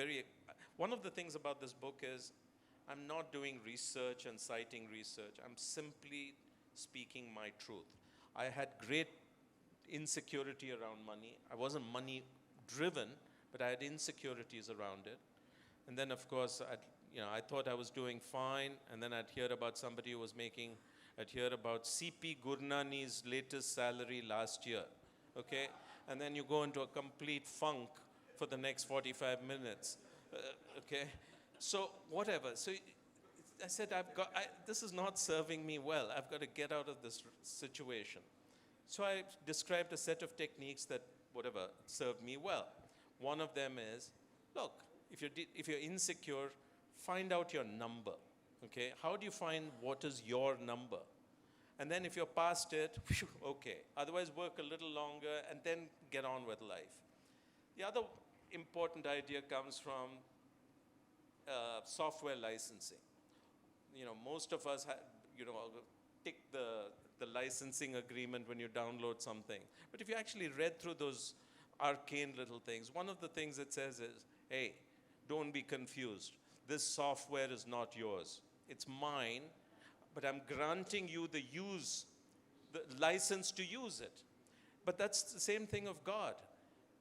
one of the things about this book is I'm not doing research and citing research. I'm simply speaking my truth. I had great insecurity around money. I wasn't money driven, but I had insecurities around it. And then, of course, I thought I was doing fine, and then I'd hear about somebody who was I'd hear about C.P. Gurnani's latest salary last year, okay? And then you go into a complete funk for the next 45 minutes, okay? So whatever. So I said, this is not serving me well. I've got to get out of this situation. So I described a set of techniques that, served me well. One of them is, look, if you're insecure, find out your number, okay? How do you find what is your number? And then if you're past it, okay. Otherwise, work a little longer and then get on with life. The other important idea comes from software licensing. Most of us tick the licensing agreement when you download something. But if you actually read through those arcane little things, one of the things it says is, hey, don't be confused. This software is not yours. It's mine, but I'm granting you the license to use it. But that's the same thing of God.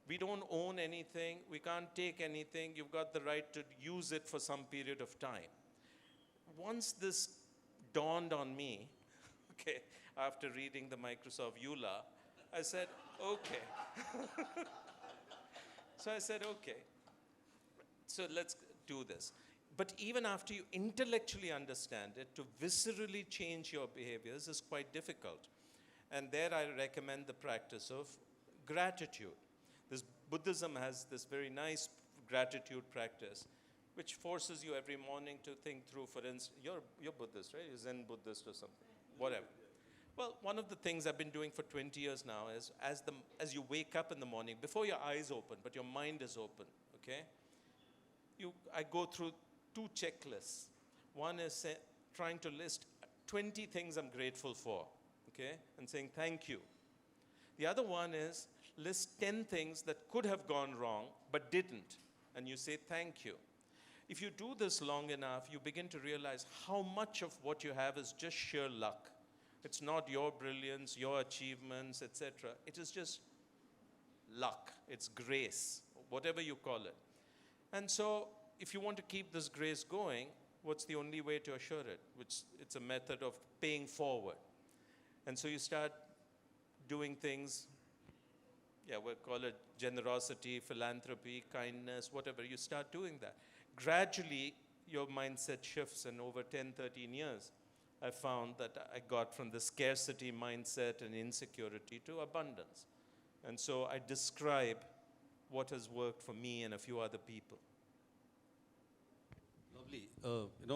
We don't own anything. We can't take anything. You've got the right to use it for some period of time. Once this dawned on me, okay, after reading the Microsoft EULA, I said, okay. So I said, okay. So let's do this. But even after you intellectually understand it, to viscerally change your behaviors is quite difficult. And there I recommend the practice of gratitude. Buddhism has this very nice gratitude practice, which forces you every morning to think through, for instance, you're Buddhist, right? You're Zen Buddhist or something, whatever. Well, one of the things I've been doing for 20 years now is as you wake up in the morning, before your eyes open, but your mind is open, okay? I go through 2 checklists. One is trying to list 20 things I'm grateful for, okay? And saying thank you. The other one is list 10 things that could have gone wrong, but didn't. And you say thank you. If you do this long enough, you begin to realize how much of what you have is just sheer luck. It's not your brilliance, your achievements, etc. It is just luck. It's grace, whatever you call it. And so, if you want to keep this grace going, what's the only way to assure it? It's a method of paying forward. And so you start doing things, we'll call it generosity, philanthropy, kindness, whatever. You start doing that. Gradually, your mindset shifts, and over 10, 13 years, I found that I got from the scarcity mindset and insecurity to abundance. And so I describe what has worked for me and a few other people. Lovely.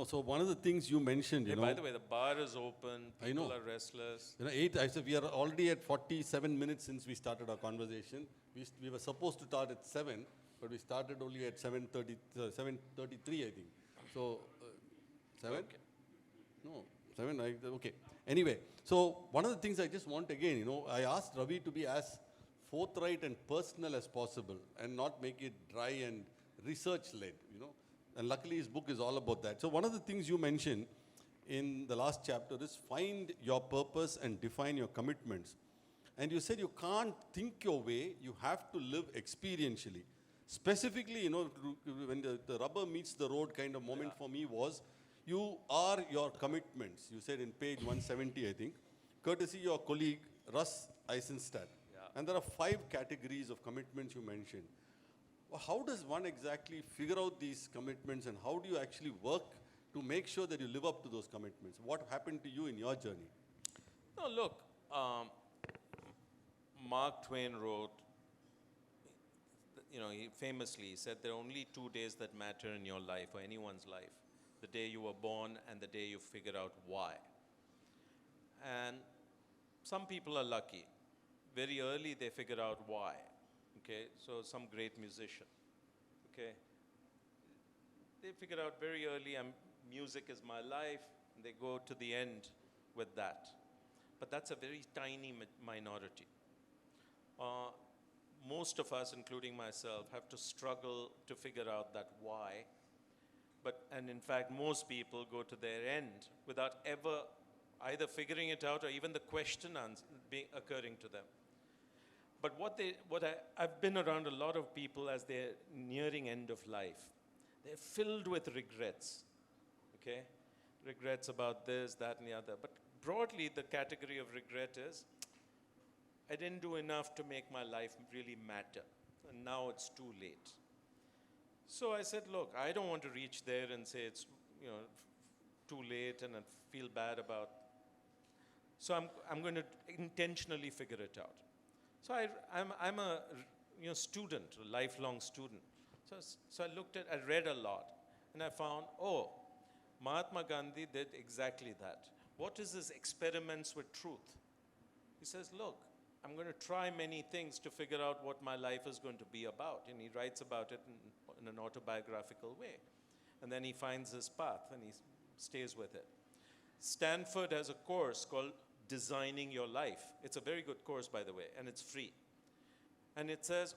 So one of the things you mentioned, By the way, the bar is open. People are restless. I said we are already at 47 minutes since we started our conversation. We were supposed to start at 7, but we started only at 7:33, I think. So, 7? Okay. No, 7, okay. Anyway, so one of the things I just want again, I asked Ravi to be as forthright and personal as possible and not make it dry and research-led, And luckily his book is all about that. So one of the things you mentioned in the last chapter is find your purpose and define your commitments. And you said you can't think your way, you have to live experientially. Specifically, when the rubber meets the road kind of moment for me was, you are your commitments. You said in page 170, I think. courtesy your colleague Russ Eisenstadt. Yeah. And there are 5 categories of commitments you mentioned. Well, how does one exactly figure out these commitments, and how do you actually work to make sure that you live up to those commitments? What happened to you in your journey? No, look, Mark Twain wrote, he famously said there are only 2 days that matter in your life or anyone's life: the day you were born and the day you figure out why. And some people are lucky. Very early they figure out why. Okay, so some great musician. Okay, they figure out very early, music is my life, and they go to the end with that. But that's a very tiny minority. Most of us, including myself, have to struggle to figure out that why. And in fact, most people go to their end without ever either figuring it out or even the question occurring to them. But I've been around a lot of people as they're nearing end of life. They're filled with regrets, okay? Regrets about this, that, and the other. But broadly, the category of regret is, I didn't do enough to make my life really matter, and now it's too late. So I said, look, I don't want to reach there and say it's too late and I feel bad about. So I'm going to intentionally figure it out. So I'm a student, a lifelong student. So I read a lot, and I found, Mahatma Gandhi did exactly that. What is his experiments with truth? He says, look, I'm going to try many things to figure out what my life is going to be about. And he writes about it in an autobiographical way. And then he finds his path and he stays with it. Stanford has a course called Designing Your Life. It's a very good course, by the way, and it's free. And it says,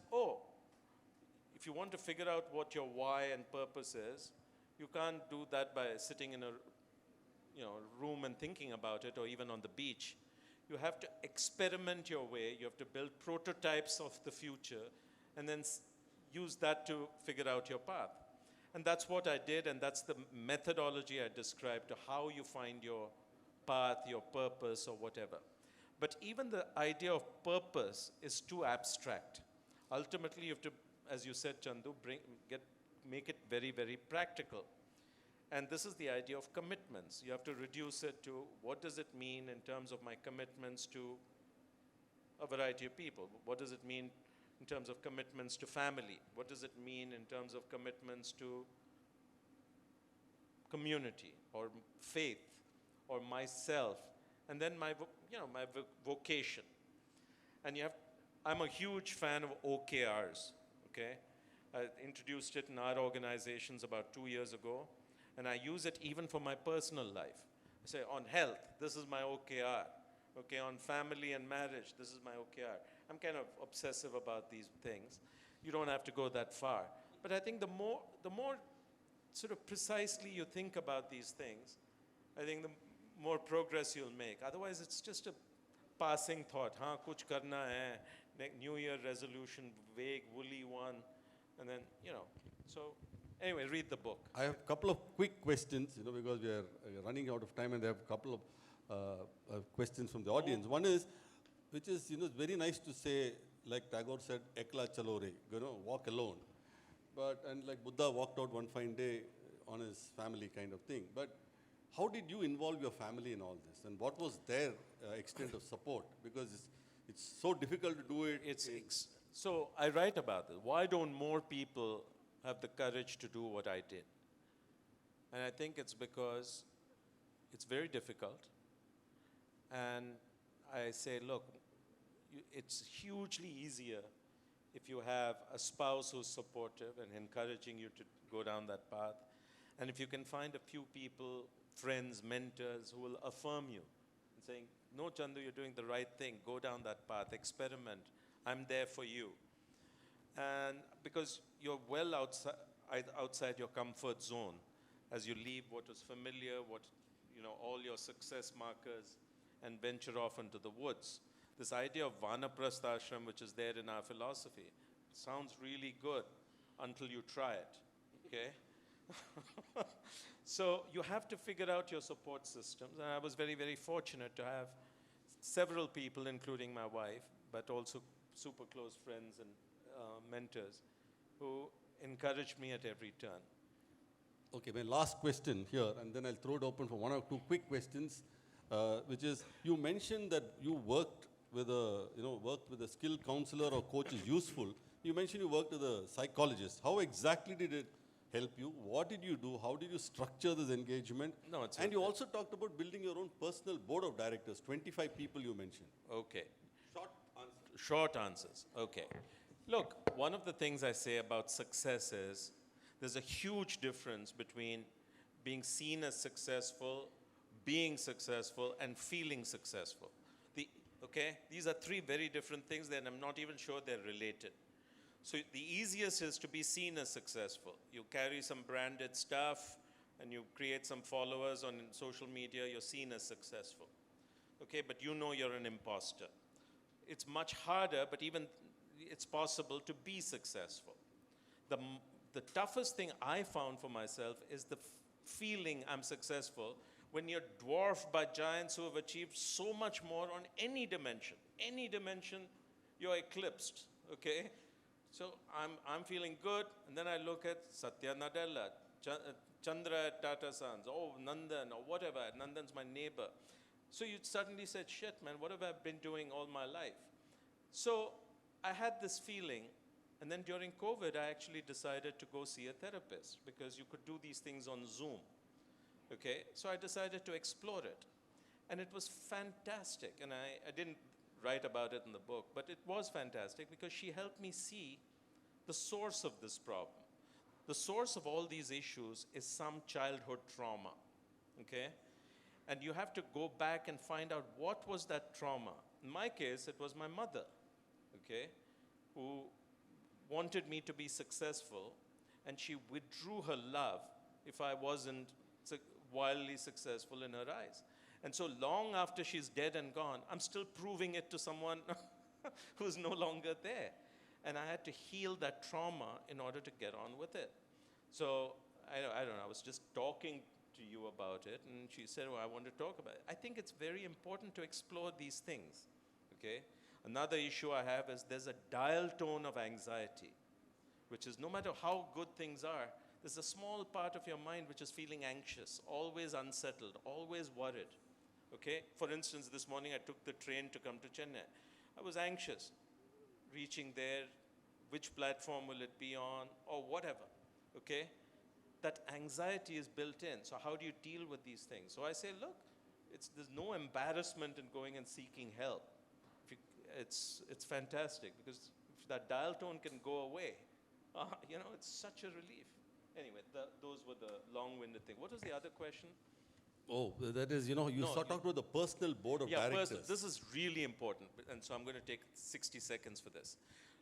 if you want to figure out what your why and purpose is, you can't do that by sitting in a room and thinking about it, or even on the beach. You have to experiment your way. You have to build prototypes of the future and then use that to figure out your path. And that's what I did, and that's the methodology I described to how you find your path, your purpose, or whatever. But even the idea of purpose is too abstract. Ultimately, you have to, as you said, Chandu, make it very, very practical. And this is the idea of commitments. You have to reduce it to what does it mean in terms of my commitments to a variety of people? What does it mean in terms of commitments to family? What does it mean in terms of commitments to community or faith or myself? And then my vocation. And I'm a huge fan of OKRs, okay? I introduced it in our organizations about 2 years ago. And I use it even for my personal life. I say, on health, this is my OKR. Okay, on family and marriage, this is my OKR. I'm kind of obsessive about these things. You don't have to go that far. But I think the more sort of precisely you think about these things, I think the more progress you'll make. Otherwise, it's just a passing thought. Kuch karna hai, New Year resolution, vague, woolly one, and then, So anyway, read the book. I have a couple of quick questions, because we are running out of time, and I have a couple of questions from the audience. One is, which is, it's very nice to say, like Tagore said, ekla chalo re, walk alone. And like Buddha walked out one fine day on his family kind of thing. But how did you involve your family in all this? And what was their extent of support? Because it's so difficult to do it. So I write about this. Why don't more people have the courage to do what I did? And I think it's because it's very difficult. And I say, look, it's hugely easier if you have a spouse who's supportive and encouraging you to go down that path. And if you can find a few people, friends, mentors, who will affirm you and saying, no, Chandu, you're doing the right thing. Go down that path. Experiment. I'm there for you. And because you're well outside your comfort zone as you leave what was familiar, all your success markers, and venture off into the woods. This idea of Vanaprastha ashram, which is there in our philosophy, sounds really good until you try it, okay? So you have to figure out your support systems. And I was very, very fortunate to have several people, including my wife, but also super close friends and mentors, who encouraged me at every turn. Okay, my last question here, and then I'll throw it open for one or two quick questions, which is, you mentioned that you worked with a skill counselor or coach is useful. You mentioned you worked with a psychologist. How exactly did it help you? What did you do? How did you structure this engagement? No, it's and you okay. also talked about building your own personal board of directors, 25 people you mentioned. Okay. Short answer. Short answers. Okay. Look, one of the things I say about success is there's a huge difference between being seen as successful, being successful, and feeling successful. Okay? These are three very different things, and I'm not even sure they're related. So the easiest is to be seen as successful. You carry some branded stuff, and you create some followers on social media, you're seen as successful. Okay? But you know you're an imposter. It's much harder, but even it's possible to be successful. The toughest thing I found for myself is the feeling I'm successful when you're dwarfed by giants who have achieved so much more on any dimension. Any dimension, you're eclipsed, okay? So I'm feeling good, and then I look at Satya Nadella, Chandra at Tata Sons, oh, Nandan, or whatever. Nandan's my neighbor. So you suddenly said, shit, man, what have I been doing all my life? So I had this feeling, and then during COVID, I actually decided to go see a therapist because you could do these things on Zoom. Okay, so I decided to explore it. And it was fantastic. And I didn't write about it in the book, but it was fantastic because she helped me see the source of this problem. The source of all these issues is some childhood trauma. Okay? And you have to go back and find out what was that trauma. In my case, it was my mother, okay, who wanted me to be successful, and she withdrew her love if I wasn't wildly successful in her eyes. And so long after she's dead and gone, I'm still proving it to someone who's no longer there. And I had to heal that trauma in order to get on with it. So I don't know, I was just talking to you about it, and she said, well, I want to talk about it. I think it's very important to explore these things, okay? Another issue I have is there's a dial tone of anxiety, which is no matter how good things are, there's a small part of your mind which is feeling anxious, always unsettled, always worried, okay? For instance, this morning I took the train to come to Chennai. I was anxious, reaching there, which platform will it be on, or whatever, okay? That anxiety is built in. So how do you deal with these things? So I say, look, there's no embarrassment in going and seeking help. It's fantastic because if that dial tone can go away, it's such a relief. Anyway, those were the long-winded thing. What was the other question? Oh, that is, you talked about the personal board of directors. This is really important, and so I'm going to take 60 seconds for this.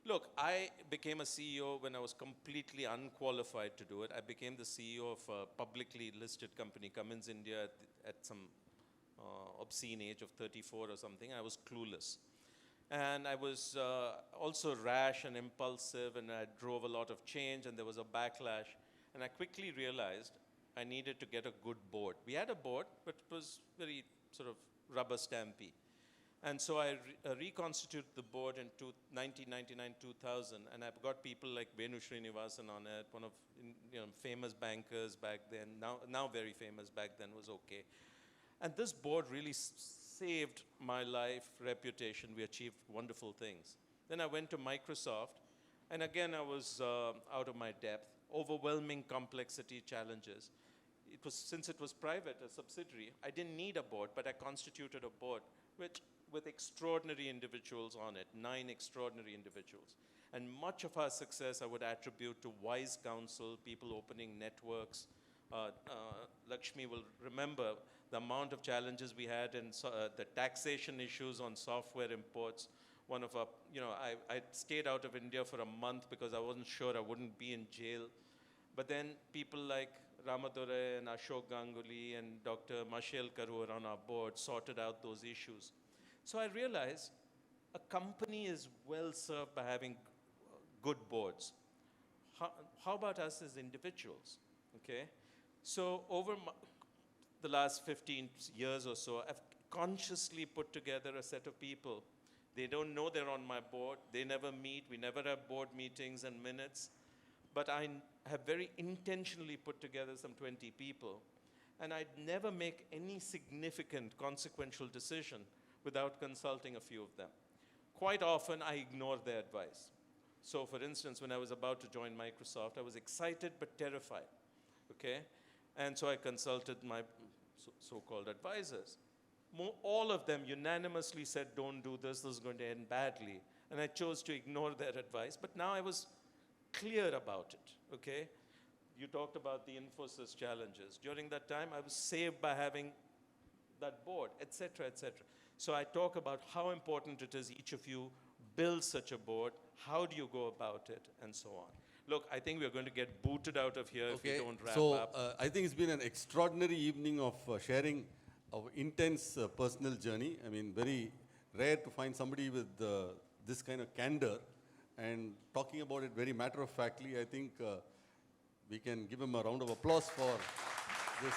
Look, I became a CEO when I was completely unqualified to do it. I became the CEO of a publicly listed company, Cummins India, at some obscene age of 34 or something. I was clueless. And I was also rash and impulsive, and I drove a lot of change, and there was a backlash. And I quickly realized I needed to get a good board. We had a board, but it was very sort of rubber stampy. And so I reconstituted the board in 1999, 2000, and I've got people like Venu Srinivasan on it, one of famous bankers back then, now very famous back then, was okay. And this board really saved my life, reputation. We achieved wonderful things. Then I went to Microsoft, and again I was out of my depth, overwhelming complexity challenges. Since it was private, a subsidiary, I didn't need a board, but I constituted a board with extraordinary individuals on it, 9 extraordinary individuals. And much of our success I would attribute to wise counsel, people opening networks. Lakshmi will remember the amount of challenges we had in the taxation issues on software imports. One of our, I stayed out of India for a month because I wasn't sure I wouldn't be in jail. But then people like Ramadore and Ashok Ganguly and Dr. Mashelkar, who were on our board, sorted out those issues. So I realized a company is well served by having good boards. How about us as individuals, okay? So over the last 15 years or so, I've consciously put together a set of people. They don't know they're on my board. They never meet. We never have board meetings and minutes. But I have very intentionally put together some 20 people. And I'd never make any significant consequential decision without consulting a few of them. Quite often, I ignore their advice. So for instance, when I was about to join Microsoft, I was excited but terrified, okay? And so I consulted my so-called advisors. All of them unanimously said, don't do this is going to end badly. And I chose to ignore their advice, but now I was clear about it, okay? You talked about the Infosys challenges. During that time, I was saved by having that board, et cetera, et cetera. So I talk about how important it is each of you build such a board, how do you go about it, and so on. Look, I think we're going to get booted out of here if we don't wrap up. I think it's been an extraordinary evening of sharing our intense personal journey. I mean, very rare to find somebody with this kind of candor and talking about it very matter-of-factly. I think we can give him a round of applause for